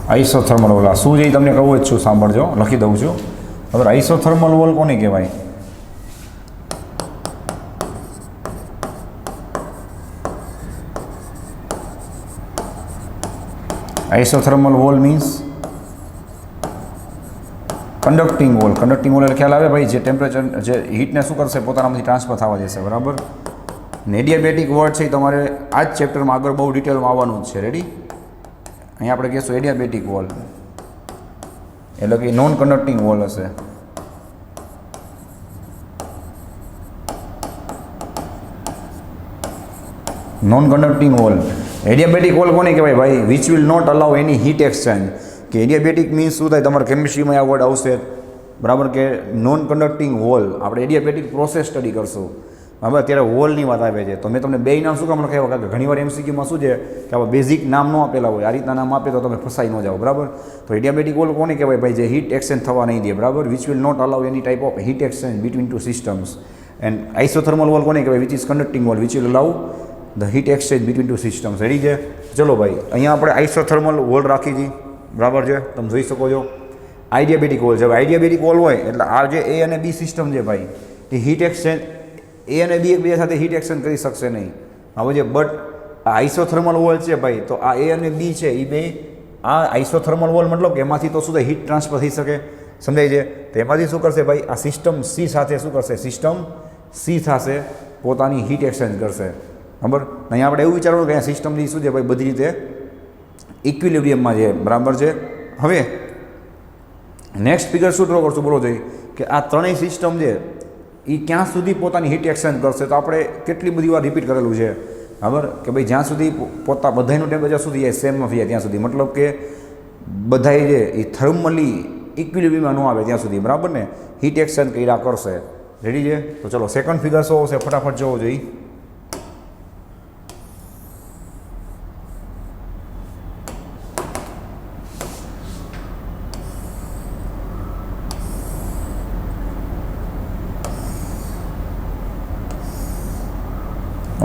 આઇસોથર્મલ વોલ. આ શું છે તમને કહું જ છું, સાંભળજો, લખી દઉં છું. હવે આઇસોથર્મલ વોલ કોને કહેવાય? Isothermal wall means conducting wall. Conducting wall એટલે ખ્યાલ આવે ભાઈ, જે ટેમ્પરેચર, જે હીટને શું કરશે, પોતાનામાંથી ટ્રાન્સફર થવા દેશે, બરાબર. એડિયાબેટિક વર્ડ છે એ તમારે આ જ ચેપ્ટરમાં આગળ બહુ ડિટેલમાં આવવાનું જ છે. રેડી? અહીંયા આપણે કહીશું એડિયાબેટિક વોલ. એટલે કે નોન કન્ડક્ટિંગ વોલ હશે. Non conducting wall. Adiabatic wall કોને કહેવાય ભાઈ? Which will not allow any heat exchange. કે એડિયાબેટિક મીન્સ શું થાય? તમારે કેમિસ્ટ્રીમાં આ વર્ડ આવશે, બરાબર, કે નોન કન્ડક્ટિંગ વોલ. આપણે એડિયાબેટિક પ્રોસેસ સ્ટડી કરશું, બરાબર. અત્યારે વોલની વાત આવે છે, તો મેં તમને બે નામ શું કામ લખાવ્યા? કારણ કે ઘણીવાર એમસીક્યુમાં શું છે કે આપણે બેઝિક નામ ન આપેલા હોય, આ રીતના નામ આપે તો તમે ફસાઈ ન જાઓ, બરાબર. તો એડિયાબેટિક વોલ કોને કહેવાય ભાઈ? જે હીટ એક્સચેન્જ થવા નહીં દે, બરાબર. Which will not allow any type of heat exchange between two systems. And isothermal wall કોને કહેવાય? Which is conducting wall which will allow the heat exchange between two systems. Ready છે? ચલો ભાઈ, અહીંયા આપણે આઇસોથર્મલ વોલ રાખી હતી, બરાબર છે, તમે જોઈ શકો છો. આઇડિયાબેટિક વોલ છે. આઇડિયાબેટિક વોલ હોય એટલે આ જે એ અને બી સિસ્ટમ છે ભાઈ, એ હીટ એક્સચેન્જ, એ અને બી એકબીજા સાથે હીટ એક્સચેન્જ કરી શકશે નહીં. હવે જે બટ આ આઇસોથર્મલ વોલ છે ભાઈ, તો આ એ અને બી છે એ બે, આ આઇસોથર્મલ વોલ મતલબ કે એમાંથી તો શું થાય? હીટ ટ્રાન્સફર થઈ શકે, સમજાય છે? તો એમાંથી શું કરશે ભાઈ? આ સિસ્ટમ સી સાથે શું કરશે? સિસ્ટમ સી સાથે પોતાની હીટ એક્સચેન્જ કરશે, બરાબર. અહીંયા આપણે એવું વિચારવાનું કે અહીંયા સિસ્ટમની શું છે ભાઈ? બધી રીતે ઇક્વિલિબ્રિયમમાં છે, બરાબર છે. હવે નેક્સ્ટ ફિગર શું ડ્રો કરશું બોલો જોઈએ? કે આ ત્રણેય સિસ્ટમ છે એ ક્યાં સુધી પોતાની હીટ એક્સચેન્જ કરશે? તો આપણે કેટલી બધી વાર રિપીટ કરેલું છે, બરાબર, કે ભાઈ જ્યાં સુધી બધાનું ટેમ્પરેચર શું થઈ જાય? સેમ ન થઈ જાય ત્યાં સુધી. મતલબ કે બધાએ જે એ થર્મલી ઇક્વિલિબ્રિયમમાં ન આવે ત્યાં સુધી, બરાબર ને, હીટ એક્સચેન્જ કર્યા કરશે. રેડી છે? તો ચલો સેકન્ડ ફિગર શું આવશે? ફટાફટ જોવો જોઈએ.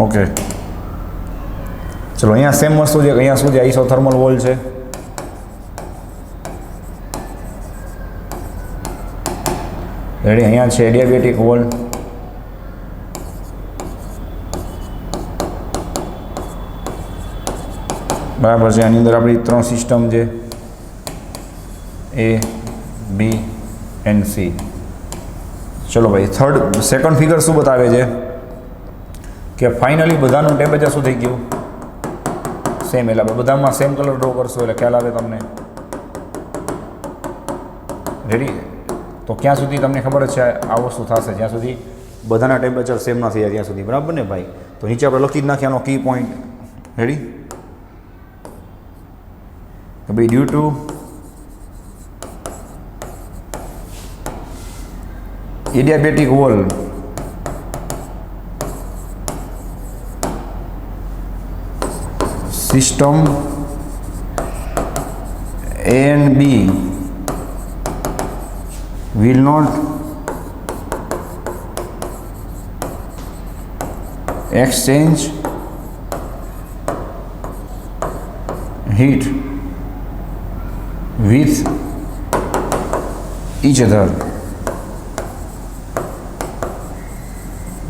ઓકે, ચલો અહીંયા સેમ વસ્તુ છે. અહીંયા શું છે? આઇસોથર્મલ વોલ છે. રેડી? અહીંયા છે એડિયાબેટિક વોલ. બરાબર છે. આની અંદર આપણી ત્રણ સિસ્ટમ છે, એ, બી એન્ડ સી. ચલો ભાઈ, સેકન્ડ ફિગર શું બતાવે છે? કે ફાઇનલી બધાનું ટેમ્પરેચર શું થઈ ગયું? સેમ. એટલે આપણે બધામાં સેમ કલર ડ્રો કરશું એટલે ખ્યાલ આવે તમને. રેડી? તો ક્યાં સુધી તમને ખબર જ છે આ વસ્તુ થશે? જ્યાં સુધી બધાના ટેમ્પરેચર સેમ ના થઈ જાય ત્યાં સુધી, બરાબર ને ભાઈ. તો નીચે આપણે લખી જ નાખીએ આનો કી પોઈન્ટ. રેડી? તો ભાઈ due to adiabatic wall system A and B will not exchange heat with each other.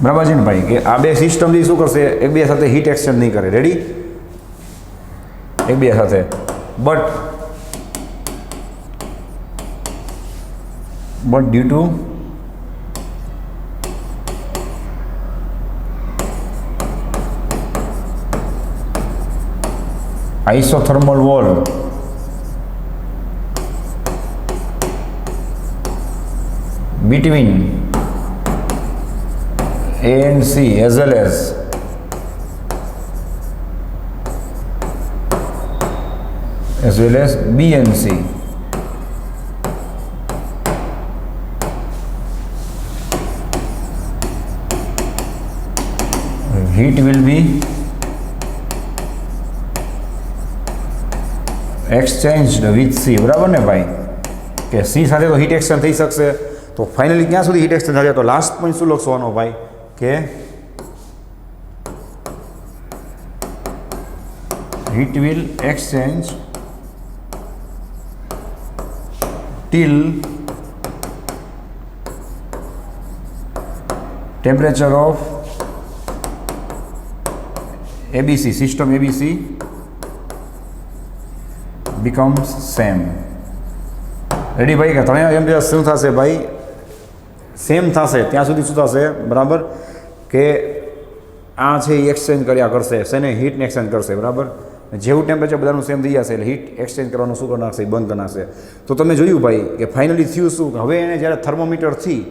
બરાબર છે ને ભાઈ? કે આ બે સિસ્ટમથી શું કરશે? એકબીજા સાથે હીટ એક્સચેન્જ નહીં કરે. રેડી? એકબીજા સાથે. But due to isothermal wall between A and C as well as B and C. Heat will be exchanged with C. બરાબર ને ભાઈ? કે C સાથે તો હીટ એક્સચેન્જ થઈ શકશે. તો ફાઇનલી ક્યાં સુધી હીટ એક્સચેન્જ થશે? તો લાસ્ટ પોઈન્ટ શું લખવાનો ભાઈ? કે heat will exchange till temperature of ABC, system ABC becomes same. Ready ભાઈ? કે ત્રણેય ટેમ્પરેચર શું થશે ભાઈ? સેમ થશે ત્યાં સુધી શું થશે? બરાબર, કે આ છે એ એક્સચેન્જ કર્યા કરશે, શેને? હીટને એક્સચેન્જ કરશે, બરાબર. જેવું ટેમ્પરેચર બધાનું સેમ થઈ જશે એટલે હીટ એક્સચેન્જ કરવાનું શું કરી નાખશે, બંધ કરી નાખશે. તો તમે જોયું ભાઈ કે ફાઇનલી થયું શું, હવે એને જ્યારે થર્મોમીટરથી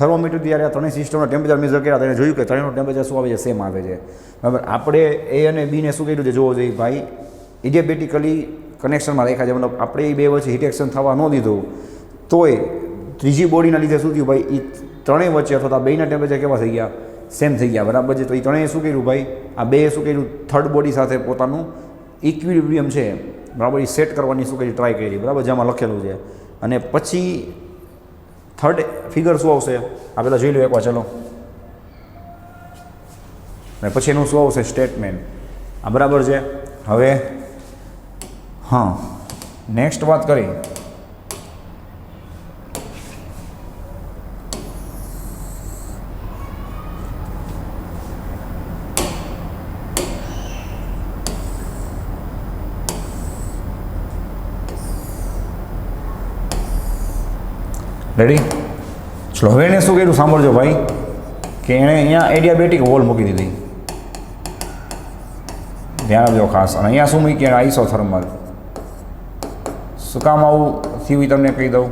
જ્યારે આ ત્રણેય સિસ્ટમના ટેમ્પરેચર મેઝર કર્યા તો એને જોયું કે ત્રણેયનું ટેમ્પરેચર શું આવે છે, સેમ આવે છે. બરાબર. આપણે એ અને બીને શું કર્યું છે જોવો જોઈએ ભાઈ, ઇડિયાબેટિકલી કનેક્શનમાં રાખ્યા છે. મતલબ આપણે એ બે વચ્ચે હીટ એક્સચેન્જ થવા ન દીધું તોય ત્રીજી બોડીના લીધે શું થયું ભાઈ, એ ત્રણેય વચ્ચે અથવા તો આ બેના ટેમ્પરેચર કેવા થઈ ગયા, સેમ થઈ ગયા. બરાબર છે. તો એ ત્રણેય શું કર્યું ભાઈ, આ બે શું કર્યું, થર્ડ બોડી સાથે પોતાનું ઇક્વિલિબ્રિયમ છે બરાબર એ સેટ કરવાની શું કરી ટ્રાય કરી. બરાબર, જેમાં લખેલું છે. અને પછી થર્ડ ફિગર શું આવશે આ પહેલાં જોઈ લો એકવાર ચલો. અને પછી એનું શું આવશે, સ્ટેટમેન્ટ. આ બરાબર છે. હવે હા, નેક્સ્ટ વાત કરી રેડી. ચલો હવે એને શું કર્યું સાંભળજો ભાઈ, કે એણે અહીંયા એડિયાબેટિક વોલ મૂકી દીધી, ધ્યાન આપજો ખાસ. અને અહીંયા શું મૂકી, આઇસોથર્મલ. શું કામ આવું થયું એ તમને કહી દઉં.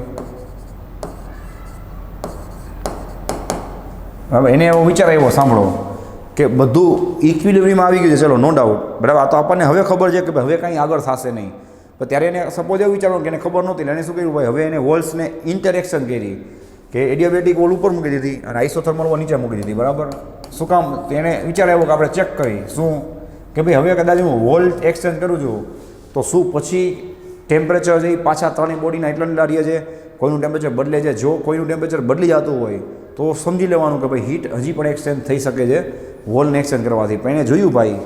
બરાબર, એને એવો વિચાર આવ્યો સાંભળો કે બધું ઇક્વિલિબ્રિયમમાં આવી ગયું છે, ચલો નો ડાઉટ. બરાબર, આ તો આપણને હવે ખબર છે કે ભાઈ હવે કાંઈ આગળ થશે નહીં. પણ ત્યારે એને સપોઝ એવું વિચારવાનું કે એને ખબર નહોતી, એને શું કર્યું ભાઈ, હવે એને વોલ્સને ઇન્ટરેક્શન કરી કે એડિયાબેટિક વોલ ઉપર મૂકી દીધી અને આઇસોથર્મલ વોલ નીચે મૂકી દીધી. બરાબર, શું કામ, તો એને વિચાર આવ્યો કે આપણે ચેક કરી શું કે ભાઈ હવે કદાચ હું વોલ એક્સચેન્જ કરું છું તો શું પછી ટેમ્પરેચર છે એ પાછા ત્રણેય બોડીના એટલા રહીએ છે, કોઈનું ટેમ્પરેચર બદલે છે. જો કોઈનું ટેમ્પરેચર બદલી જતું હોય તો સમજી લેવાનું કે ભાઈ હીટ હજી પણ એક્સચેન્જ થઈ શકે છે વોલને એક્સચેન્જ કરવાથી. પણ એને જોયું ભાઈ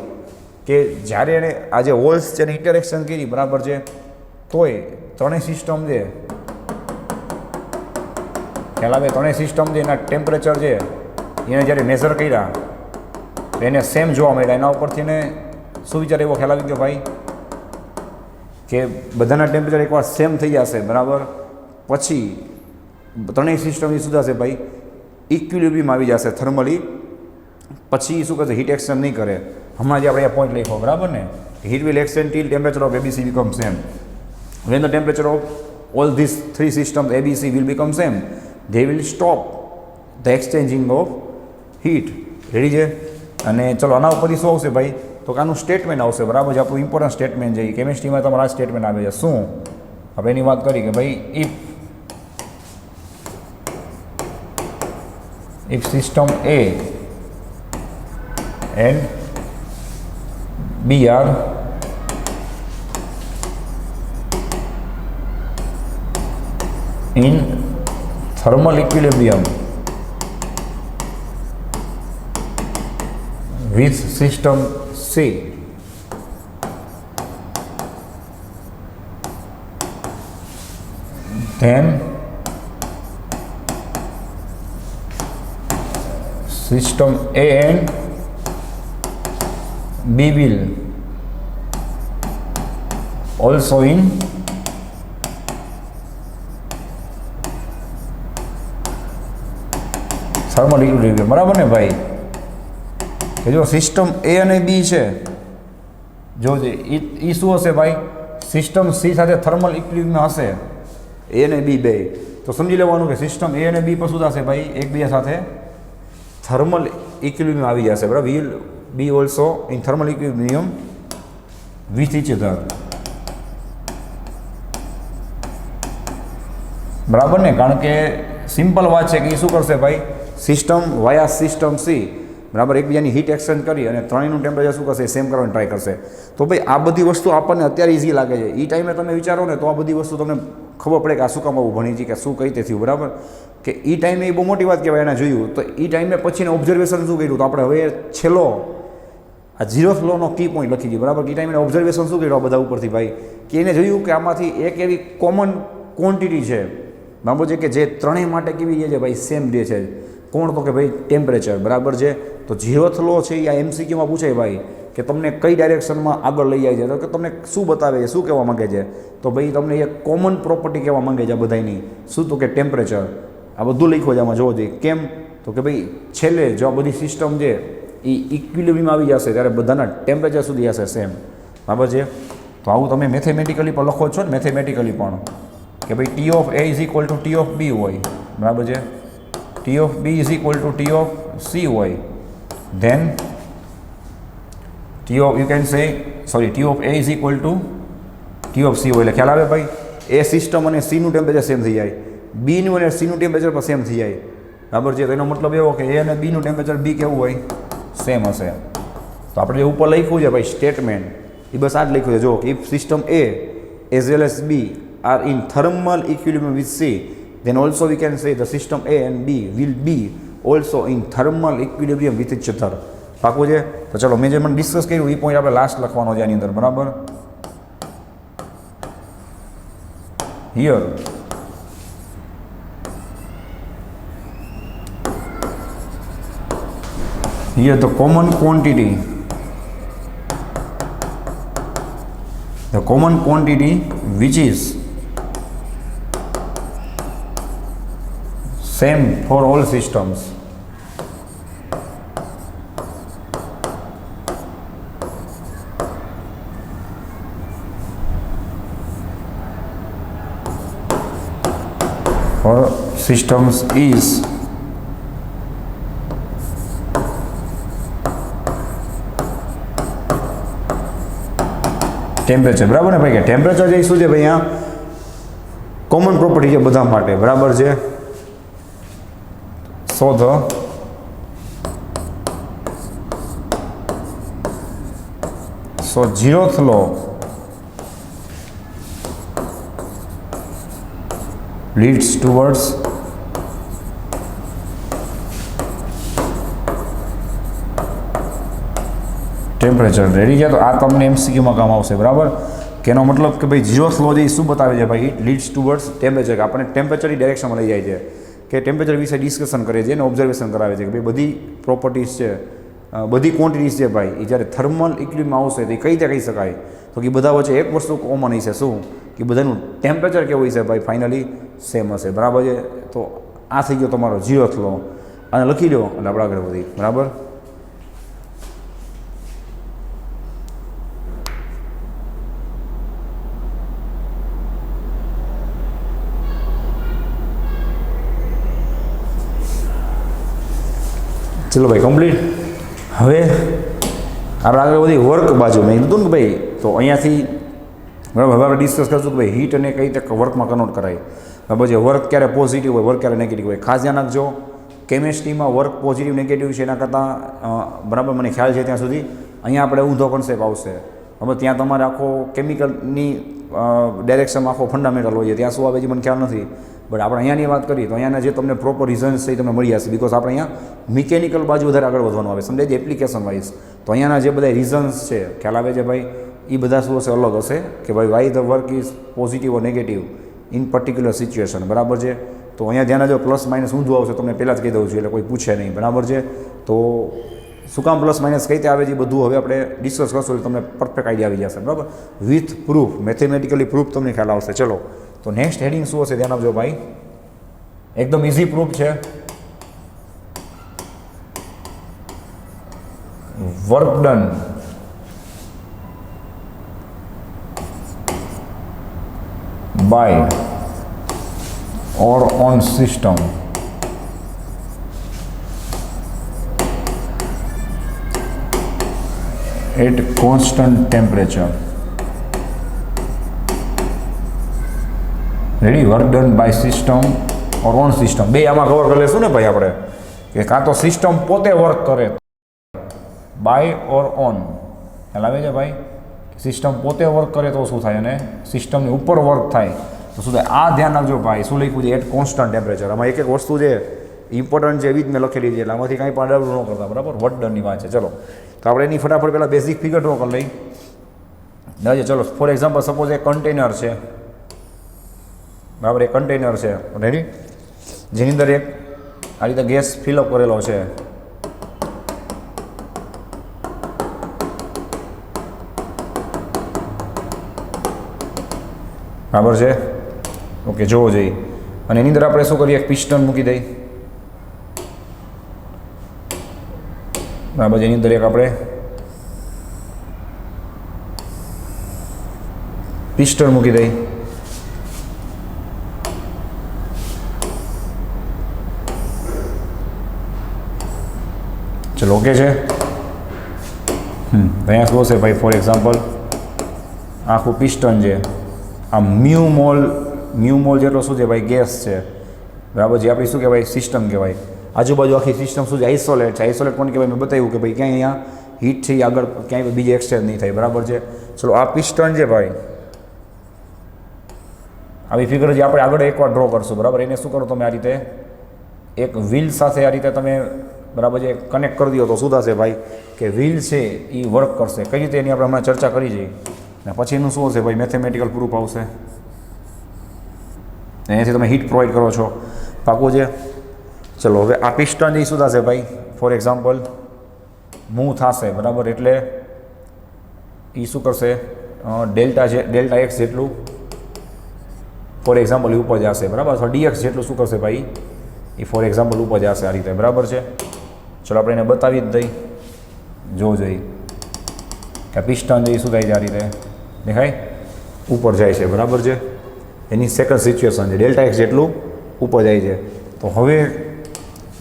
કે જ્યારે એણે આ જે વોલ્સ છે એને ઇન્ટરેક્શન કરી બરાબર છે, તોય ત્રણેય સિસ્ટમ છે ખ્યાલ આવે, ત્રણેય સિસ્ટમ જે એના ટેમ્પરેચર છે એને જ્યારે મેઝર કર્યા તો એને સેમ જોવા મળ્યા. એના ઉપરથી એને શું વિચાર એવો ખ્યાલ આવી ગયો ભાઈ કે બધાના ટેમ્પરેચર એકવાર સેમ થઈ જશે બરાબર, પછી ત્રણેય સિસ્ટમ શું થશે ભાઈ, ઇક્વિલિબ્રિયમ આવી જશે થર્મલી. પછી શું કરશે, હીટ એક્સચેન્જ નહીં કરે. હમણાં જે આપણે આ પોઈન્ટ લખ્યો બરાબર ને, heat will exchange till temperature of ABC become same. When the temperature of all these three systems ABC will become same, they will stop the exchanging of heat. Ready છે. અને ચલો આના ઉપરથી શું આવશે ભાઈ, તો કે આનું સ્ટેટમેન્ટ આવશે બરાબર છે. આપણું ઇમ્પોર્ટન્ટ સ્ટેટમેન્ટ છે, કેમિસ્ટ્રીમાં તમારા આ સ્ટેટમેન્ટ આવે છે. શું આપણે એની વાત કરી કે ભાઈ if system A and B are in thermal equilibrium with system C, then system A and B will also in thermal equilibrium. બરાબર ને ભાઈ, કે જો સિસ્ટમ એ અને બી છે જો એ શું હશે ભાઈ, સિસ્ટમ સી સાથે થર્મલ ઇક્વિલિબ્રિયમ હશે એ અને બી બે, તો સમજી લેવાનું કે સિસ્ટમ એ અને બી પર શું થશે ભાઈ, એકબીજા સાથે થર્મલ ઇક્વિલિબ્રિયમ આવી જશે. બરાબર, will be also in thermal equilibrium with each other. બરાબર ને, કારણ કે સિમ્પલ વાત છે કે એ શું કરશે ભાઈ, સિસ્ટમ વાયા સિસ્ટમ સી બરાબર એકબીજાની હીટ એક્સચેન્જ કરી અને ત્રણેયનું ટેમ્પરેચર શું કરશે, સેમ કરવાની ટ્રાય કરશે. તો ભાઈ આ બધી વસ્તુ આપણને અત્યારે ઇઝી લાગે છે, એ ટાઈમે તમે વિચારો ને તો આ બધી વસ્તુ તમને ખબર પડે કે આ શું કામ આવું ભણી છે કે શું કઈ તે થયું. બરાબર, કે એ ટાઈમે એ બહુ મોટી વાત કહેવાય એને જોયું. તો એ ટાઈમે પછીને ઓબ્ઝર્વેશન શું કર્યું, તો આપણે હવે છેલ્લો આ 0th લોનો કી પોઈન્ટ લખી દીધો. બરાબર, એ ટાઈમે ઓબ્ઝર્વેશન શું કર્યું આ બધા ઉપરથી ભાઈ, કે એને જોયું કે આમાંથી એક એવી કોમન ક્વોન્ટિટી છે બરાબર છે કે જે ત્રણેય માટે કેવી છે ભાઈ, સેમ ડે છે. કોણ, તો કે ભાઈ ટેમ્પરેચર. બરાબર છે, તો 0th લો છે એ આ MCQમાં પૂછાય ભાઈ કે તમને કઈ ડાયરેક્શનમાં આગળ લઈ જાય છે, તો કે તમને શું બતાવે છે, શું કહેવા માંગે છે, તો ભાઈ તમને એક કોમન પ્રોપર્ટી કહેવા માંગે છે આ બધાની. શું, તો કે ટેમ્પરેચર. આ બધું લખ્યું છે આમાં જોવો જોઈએ. કેમ, તો કે ભાઈ છેલ્લે જો આ બધી સિસ્ટમ છે એ ઇક્વિલિબ્રિયમ આવી જશે ત્યારે બધાના ટેમ્પરેચર સુધી હશે સેમ. બરાબર છે. તો આવું તમે મેથેમેટિકલી પણ લખો છો ને, મેથેમેટિકલી પણ કે ભાઈ T of A is equal to T of B હોય. બરાબર છે. T of B is equal to T of C હોય. Then T of you can say T of A is equal to T of C હોય. એટલે ખ્યાલ આવે ભાઈ, એ system અને સીનું ટેમ્પરેચર સેમ થઈ જાય, બીનું અને સીનું ટેમ્પરેચર પણ સેમ થઈ જાય. બરાબર છે. તો એનો મતલબ એવો કે એ અને બીનું ટેમ્પરેચર બી કેવું હોય, સેમ હશે. તો આપણે જે ઉપર લખ્યું છે ભાઈ સ્ટેટમેન્ટ, એ બસ આ જ લખ્યું છે. જો if system A as well as B are in thermal equilibrium with C, then also we can say the system A and B will be also in thermal equilibrium with each other. પાકું છે. તો ચલો, મેં જે મને discuss કર્યું એ point આપણે last લખવાનો છે આની અંદર. બરાબર. Here the common quantity which is same for all systems. For systems is temperature. બરાબર ને ભાઈ, કે ટેમ્પરેચર જે શું છે ભાઈ, અહીંયા કોમન પ્રોપર્ટી છે બધા માટે. બરાબર છે. So the zeroth law leads towards temperature. Ready છે. તો આ તમને એમસીક્યુમાં કામ આવશે. બરાબર. કે એનો મતલબ કે ભાઈ ઝીરોથ લો જે શું બતાવે છે ભાઈ, ઇટ લીડ્સ ટુવર્ડ્સ ટેમ્પરેચર, કે આપણને ટેમ્પરેચરની ડાયરેક્શનમાં લઈ જાય છે, કે ટેમ્પરેચર વિશે ડિસ્કશન કરે છે અને ઓબ્ઝર્વેશન કરાવે છે કે ભાઈ બધી પ્રોપર્ટીઝ છે, બધી ક્વોન્ટિટીઝ છે ભાઈ, એ જ્યારે થર્મલ ઇક્વિલિબ્રિયમમાં આવશે તો એ કઈ રીતે કહી શકાય, તો કે બધા વચ્ચે એક વસ્તુ કોમન હશે. શું? કે બધાનું ટેમ્પરેચર કેવું હશે ભાઈ, ફાઇનલી સેમ હશે. બરાબર છે. તો આ થઈ ગયો તમારો ઝીરોથ લો. અને લખી લો એટલે આપણે આગળ વધી. બરાબર. ચલો ભાઈ, કમ્પ્લીટ. હવે આપણે આગળ બધી વર્ક બાજુ મેં કીધું ને કે ભાઈ, તો અહીંયાથી બરાબર હવે આપણે ડિસ્કસ કરશું કે ભાઈ હીટ અને કઈ રીતે વર્કમાં કન્વર્ટ કરાય. બરાબર છે. વર્ક ક્યારે પોઝિટિવ હોય, વર્ક ક્યારે નેગેટિવ હોય. ખાસ ધ્યાન રાખજો, કેમિસ્ટ્રીમાં વર્ક પોઝિટિવ નેગેટિવ છે એના કરતાં બરાબર મને ખ્યાલ છે ત્યાં સુધી અહીંયા આપણે ઊંધો કોન્સેપ્ટ આવશે. હવે ત્યાં તમારે આખો કેમિકલની ડાયરેક્શનમાં આખો ફંડામેન્ટલ હોય છે, ત્યાં શું આવે છે મને ખ્યાલ નથી. બટ આપણે અહીંયાની વાત કરીએ તો અહીંયાના જે તમને પ્રોપર રીઝન્સ છે એ તમને મળી જશે. બિકોઝ આપણે અહીંયા મિકેનિકલ બાજુ વધારે આગળ વધવાનું આવે, સમજાય છે, એપ્લિકેશન વાઇઝ. તો અહીંયાના જે બધા રીઝન્સ છે, ખ્યાલ આવે છે ભાઈ, એ બધા શું હશે, અલગ હશે કે ભાઈ Y the work is positive or negative in particular situation. બરાબર છે. તો અહીંયા ધ્યાન જો પ્લસ માઇનસ ઊંધું આવશે, તમને પહેલાં જ કહી દઉં છું, એટલે કોઈ પૂછે નહીં. બરાબર છે. તો શું કામ પ્લસ માઇનસ કઈ રીતે આવે છે બધું હવે આપણે ડિસ્કસ કરશું એટલે તમને પરફેક્ટ આઈડિયા આવી જશે. બરાબર. વિથ પ્રૂફ, મેથેમેટિકલી પ્રૂફ તમને ખ્યાલ આવશે. ચલો, તો નેક્સ્ટ હેડિંગ શું હશે ધ્યાન આપજો ભાઈ, એકદમ ઇઝી પ્રૂફ છે. Work done by or on system at constant temperature. Ready. Work done by system or on system, બે આમાં કવર કરી લેશું ને ભાઈ આપણે, કે કાં તો સિસ્ટમ પોતે વર્ક કરે, બાય ઓર ઓન. ખ્યાલ આવે છે ભાઈ, સિસ્ટમ પોતે વર્ક કરે તો શું થાય અને સિસ્ટમની ઉપર વર્ક થાય તો શું થાય. આ ધ્યાન રાખજો ભાઈ, શું લખ્યું છે, એટ કોન્સ્ટન્ટ ટેમ્પરેચર. આમાં એક એક વસ્તુ છે ઇમ્પોર્ટન્ટ છે એવી જ મેં લખેલી છે, એટલે આમાંથી કાંઈ પણ ડબલ ન કરતા. બરાબર. વર્ક ડનની વાત છે. ચલો, તો આપણે એની ફટાફટ પહેલાં બેઝિક ફિગર ડ્રો કરી લઈ. ચલો, ફોર એક્ઝામ્પલ સપોઝ એક કન્ટેનર છે. બરાબર. એક કન્ટેનર છે, રેડી, જેની અંદર એક આ રીતે ગેસ ફિલઅપ કરેલો છે. બરાબર છે. ઓકે, જોવો જોઈએ. અને એની અંદર આપણે શું કરીએ, એક પિસ્ટન મૂકી દઈએ. બરાબર. એની અંદર એક આપણે પિસ્ટન મૂકી દઈ. ચલો ઓકે છે. અહીંયા શું હશે ભાઈ, ફોર એક્ઝામ્પલ આખું પિસ્ટન છે, આ મ્યુ મોલ જેટલો શું છે ભાઈ ગેસ છે, બરાબર, જે આપણી શું કહેવાય સિસ્ટમ કહેવાય. આજુબાજુ આખી સિસ્ટમ શું છે આઇસોલેટ છે. આઇસોલેટ કોણ કહેવાય મેં બતાવ્યું કે ભાઈ ક્યાંય અહીંયા હીટ છે એ આગળ ક્યાંય બીજે એક્સચેન્જ નહીં થાય, બરાબર છે. ચલો આ પિસ્ટન છે ભાઈ, આવી ફિગર જે આપણે આગળ એકવાર ડ્રો કરશું, બરાબર. એને શું કરો તમે આ રીતે એક વ્હીલ સાથે આ રીતે તમે બરાબર છે કનેક્ટ કરી દો તો શું થશે ભાઈ કે વ્હીલ છે એ વર્ક કરશે. કઈ રીતે એની આપણે હમણાં ચર્ચા કરી જઈએ ને પછી એનું શું હશે ભાઈ મેથેમેટિકલ પ્રૂફ આવશે. અહીંયાથી તમે હીટ પ્રોવાઈડ કરો છો, પાકું છે. ચલો હવે આ પિસ્ટન એ શું થશે ભાઈ, ફોર એક્ઝામ્પલ મૂવ થશે, બરાબર. એટલે એ શું કરશે, ડેલ્ટા છે ડેલ્ટા એક્સ જેટલું ફોર એક્ઝામ્પલ ઉપર જશે, બરાબર. અથવા ડીએક્સ જેટલું શું કરશે ભાઈ એ ફોર એક્ઝામ્પલ ઉપર જશે આ રીતે, બરાબર છે. ચલો આપણે એને બતાવી જ દઈ, જો જઈ કે પિસ્ટન જે શું થાય છે આ રીતે દેખાય ઉપર જાય છે, બરાબર છે. એની સેકન્ડ સિચ્યુએશન છે ડેલ્ટા એક્સ જેટલું ઉપર જાય છે. તો હવે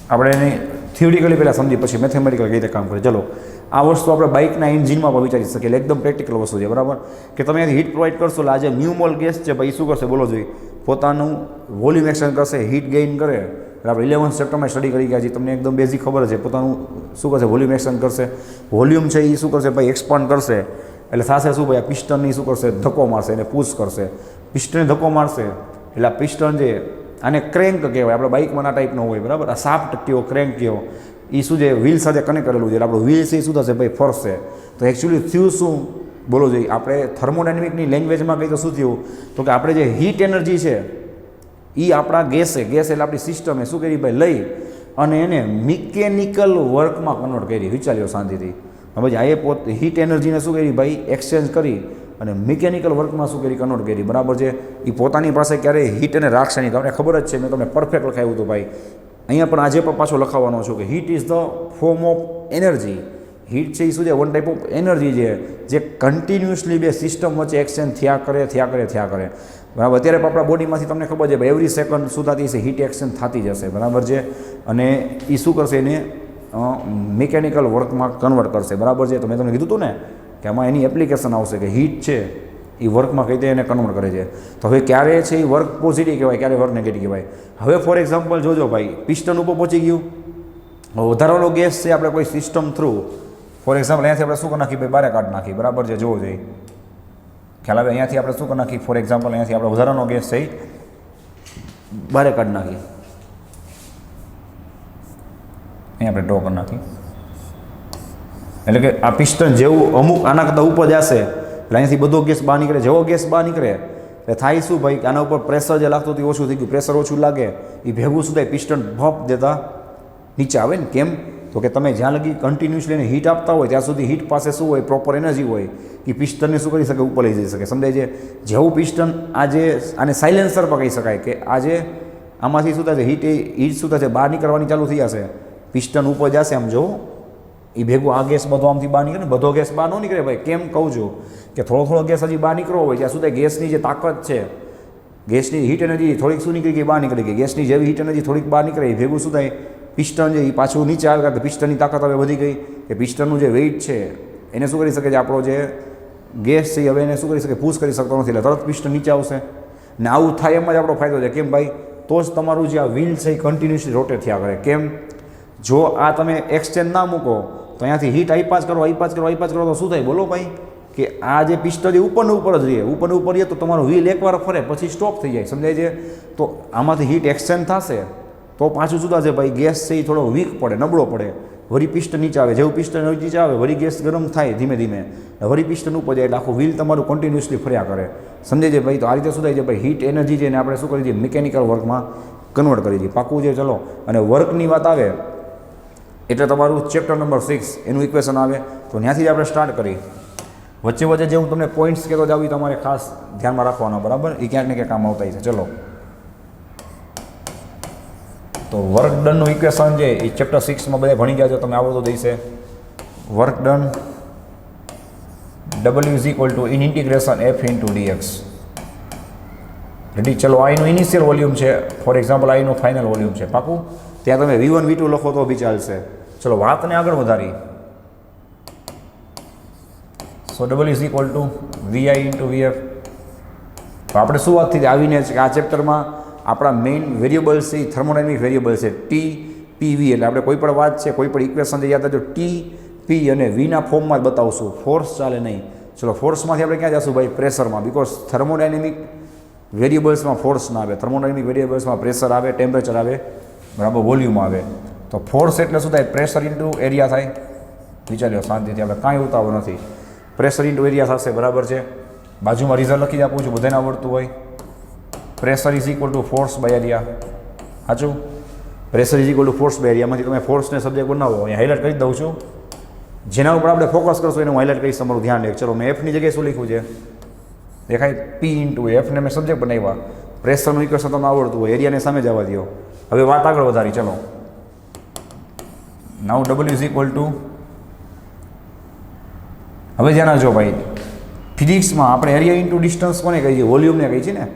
આપણે એને થિયોરિટિકલી પહેલાં સમજી પછી મેથેમેટિકલ કઈ રીતે કામ કરે. ચલો આ વસ્તુ આપણે બાઇકના એન્જિનમાં પણ વિચારી શકીએ, એકદમ પ્રેક્ટિકલ વસ્તુ છે, બરાબર. કે તમે અહીંયાથી હીટ પ્રોવાઈડ કરશો એટલે આજે મ્યુમોલ ગેસ છે ભાઈ શું કરશે બોલો જોઈએ, પોતાનું વોલ્યુમ એક્સચેન્જ કરશે, હીટ ગેઇન કરે. આપણે 11th ચેપ્ટરમાં સ્ટડી કરી ગયા છીએ, તમને એકદમ બેઝિક ખબર છે. પોતાનું શું કરશે વોલ્યુમ એક્સચેન્જ કરશે, વોલ્યુમ છે એ શું કરશે ભાઈ એક્સપાન્ડ કરશે. એટલે થશે શું ભાઈ આ પિસ્ટનની શું કરશે ધક્કો મારશે, એને પુશ કરશે. પિસ્ટનને ધક્કો મારશે એટલે આ પિસ્ટન જે આને ક્રેન્ક કહેવાય, આપણે બાઇકમાં આ ટાઈપનો હોય, બરાબર. આ સાફ્ટ કયો ક્રેન્ક કયો એ શું છે વ્હીલ સાથે કનેક્ટ કરેલું છે. એટલે આપણું વ્હીલ છે એ શું થશે ભાઈ ફરશે. તો એકચ્યુઅલી થયું શું બોલો જોઈએ, આપણે થર્મોડાયનેમિકની લેંગ્વેજમાં કહી તો શું થયું તો કે આપણે જે હીટ એનર્જી છે એ આપણા ગેસ એટલે આપણી સિસ્ટમે શું કરી ભાઈ લઈ અને એને મિકેનિકલ વર્કમાં કન્વર્ટ કરી. વિચાર્યો શાંતિથી હવે આ એ હીટ એનર્જીને શું કરી ભાઈ એક્સચેન્જ કરી અને મિકેનિકલ વર્કમાં શું કરી કન્વર્ટ કરી, બરાબર છે. એ પોતાની પાસે ક્યારેય હીટ અને રાખશે નહીં. તમને ખબર જ છે, મેં તમને પરફેક્ટ લખાવ્યું હતું ભાઈ. અહીંયા પણ આજે પણ પાછો લખાવવાનો છું કે heat is the form of energy. Heat છે એ શું છે વન ટાઈપ ઓફ એનર્જી છે જે કન્ટિન્યુઅસલી બે સિસ્ટમ વચ્ચે એક્સચેન્જ થયા કરે, બરાબર. અત્યારે આપણા બોડીમાંથી તમને ખબર છે ભાઈ એવરી સેકન્ડ શું થતી હશે હીટ એક્સચેન્જ થતી જશે, બરાબર છે. અને એ શું કરશે એને મિકેનિકલ વર્કમાં કન્વર્ટ કરશે, બરાબર છે. તો મેં તમને કીધું હતું ને કે આમાં એની એપ્લિકેશન આવશે કે હીટ છે એ વર્કમાં કઈ રીતે એને કન્વર્ટ કરે છે. તો હવે ક્યારે છે એ વર્ક પોઝિટિવ કહેવાય, ક્યારે વર્ક નેગેટિવ કહેવાય. હવે ફોર એક્ઝામ્પલ જોજો ભાઈ પિસ્ટન ઉપર પહોંચી ગયું, વધારાનો ગેસ છે આપણે કોઈ સિસ્ટમ થ્રુ ફોર એક્ઝામ્પલ અહીંયાથી આપણે શું કરી નાખી ભાઈ બારે કાઢ નાખી, બરાબર છે. જોવો જોઈએ ખ્યાલ આવે. અહીંયાથી આપણે શું કરી નાખી ફોર એક્ઝામ્પલ અહીંયાથી આપણે વધારાનો ગેસ છે બારે કાઢ નાખી, અહીંયા આપણે ડ્રો કરી નાખી. એટલે કે આ પિસ્ટન જેવું અમુક આના કરતાં ઉપર જશે એટલે અહીંયાથી બધો ગેસ બહાર નીકળે. જેવો ગેસ બહાર નીકળે એટલે થાય શું ભાઈ આના ઉપર પ્રેશર જે લાગતું હતું ઓછું થઈ ગયું. પ્રેશર ઓછું લાગે એ ભેગું શું થાય પિસ્ટન ભપ દેતા નીચે આવે ને. કેમ તો કે તમે જ્યાં લગી કન્ટિન્યુઅસલી એને હીટ આપતા હોય ત્યાં સુધી હીટ પાસે શું હોય પ્રોપર એનર્જી હોય કે પિસ્ટનને શું કરી શકે ઉપર લઈ જઈ શકે, સમજાય છે. જેવું પિસ્ટન આજે આને સાયલેન્સર પણ કહી શકાય કે આજે આમાંથી શું થશે હીટ શું થશે બહાર નીકળવાની ચાલુ થઈ જશે. પિસ્ટન ઉપર જશે આમ જો એ ભેગું આ ગેસ બધો આમથી બહાર નીકળે ને, બધો ગેસ બહાર ન નીકળે ભાઈ. કેમ કહું છું કે થોડો ગેસ હજી બહાર નીકળવો હોય ત્યાં સુધી ગેસની જે તાકાત છે, ગેસની હીટ એનર્જી થોડીક શું નીકળી ગઈ બહાર નીકળી ગઈ. ગેસની જેવી હીટ એનર્જી થોડીક બહાર નીકળે એ ભેગું શું થાય પિસ્ટન છે એ પાછું નીચે આવે કારણ કે પિસ્ટનની તાકાત હવે વધી ગઈ કે પિસ્ટનનું જે વેઇટ છે એને શું કરી શકે છે આપણો જે ગેસ છે હવે એને શું કરી શકે પુશ કરી શકતો નથી એટલે તરત પિસ્ટન નીચે આવશે ને. આવું થાય એમાં જ આપણો ફાયદો છે. કેમ ભાઈ તો જ તમારું જે આ વ્હીલ છે એ કન્ટિન્યુઅસલી રોટેટ થયા કરે. કેમ જો આ તમે એક્સચેન્જ ના મૂકો તો અહીંયાથી હીટ આઈપાસ કરો તો શું થાય બોલો ભાઈ કે આ જે પિસ્ટન ઉપરને ઉપર જ રહે, ઉપરને ઉપર રહે તો તમારો વ્હીલ એકવાર ફરે પછી સ્ટોપ થઈ જાય, સમજાય છે. તો આમાંથી હીટ એક્સચેન્જ થશે તો પાછું શું થશે ભાઈ ગેસ છે એ થોડો વીક પડે, નબળો પડે, વળી પિસ્ટન નીચે આવે. જેવું પિસ્ટન નીચે આવે વળી ગેસ ગરમ થાય ધીમે ધીમે, વળી પિસ્ટન ઉપર જાય એટલે આખું વ્હીલ તમારું કન્ટિન્યુઅસલી ફર્યા કરે, સમજાય છે ભાઈ. તો આ રીતે શું થાય છે ભાઈ હીટ એનર્જી છે એને આપણે શું કરી દઈએ મિકેનિકલ વર્કમાં કન્વર્ટ કરી દઈએ, પાકું છે. ચલો અને વર્કની વાત આવે એટલે તમારું ચેપ્ટર નંબર 6 એનું ઇક્વેશન આવે તો ત્યાંથી જ આપણે સ્ટાર્ટ કરી. વચ્ચે જે હું તમને પોઈન્ટ્સ કહેતો જાઉં એ તમારે ખાસ ધ્યાનમાં રાખવાનો, બરાબર. એ ક્યાંક ને ક્યાંક કામ આવતા છે. ચલો તો વર્ક ડનનું ઇક્વેશન છે એ ચેપ્ટર 6માં બધા ભણી ગયા છો તમે, આવડતું દઈશે. Work done W is equal to in integration F into dx. Ready? ચલો આઈનું ઇનિશિયલ વોલ્યુમ છે, ફોર એક્ઝામ્પલ આઈનું ફાઇનલ વોલ્યુમ છે, પાકું? ત્યાં તમે V1 V2 લખો તો બી ચાલશે. ચલો વાતને આગળ વધારી. So double is equal to VI into VF. તો આપણે શું વાત થઈ આવીને છે કે આ ચેપ્ટરમાં આપણા મેઇન વેરિયેબલ્સ છે થર્મોડાયનેમિક વેરિયેબલ છે T P V. એટલે આપણે કોઈ પણ વાત છે, કોઈ પણ ઇક્વેશન યાદ રાખજો, T P અને Vના ફોર્મમાં જ બતાવશું, ફોર્સ ચાલે નહીં. ચલો ફોર્સમાંથી આપણે ક્યાં જશું ભાઈ? પ્રેશરમાં. બિકોઝ થર્મોડાયનેમિક વેરિયેબલ્સમાં ફોર્સ ના આવે, થર્મોડાયનેમિક વેરિયેબલ્સમાં પ્રેશર આવે, ટેમ્પરેચર આવે, બરાબર, વોલ્યુમ આવે. તો ફોર્સ એટલે શું થાય? પ્રેશર ઇન્ટુ એરિયા થાય. વિચાર્યો શાંતિથી, આપણે કાંઈ ઉતાવળ નથી. પ્રેશર ઇન્ટુ એરિયા થશે, બરાબર છે? બાજુમાં રિઝલ્ટ લખી જ આપું છું, બધાને આવડતું હોય. Pressure is equal to force by area. સાચું? Pressure is equal to force by એરિયામાંથી તમે ફોર્સને સબ્જેક્ટ બનાવો. અહીંયા હાઇલાઇટ કરી દઉં છું. જેના ઉપર આપણે ફોકસ કરશું એને હું હાઇલાઇટ કરીશ, તમારું ધ્યાન રાખજો. ચલો મેં એફની જગ્યાએ શું લખ્યું છે? દેખાય? P ઇન્ટુ એફને મેં સબ્જેક્ટ બનાવ્યા. પ્રેશરનું ઇક્વેશન તમને આવડતું હોય, એરિયાને સામે જવા દો. હવે વાત આગળ વધારી. ચલો નાઉ W ઇઝ ઇક્વલ ટુ, હવે ધ્યાન રાખજો ભાઈ, ફિઝિક્સમાં આપણે એરિયા ઇન્ટુ ડિસ્ટન્સ કોને કહીએ? વોલ્યુમને કહીએ છીએ ને.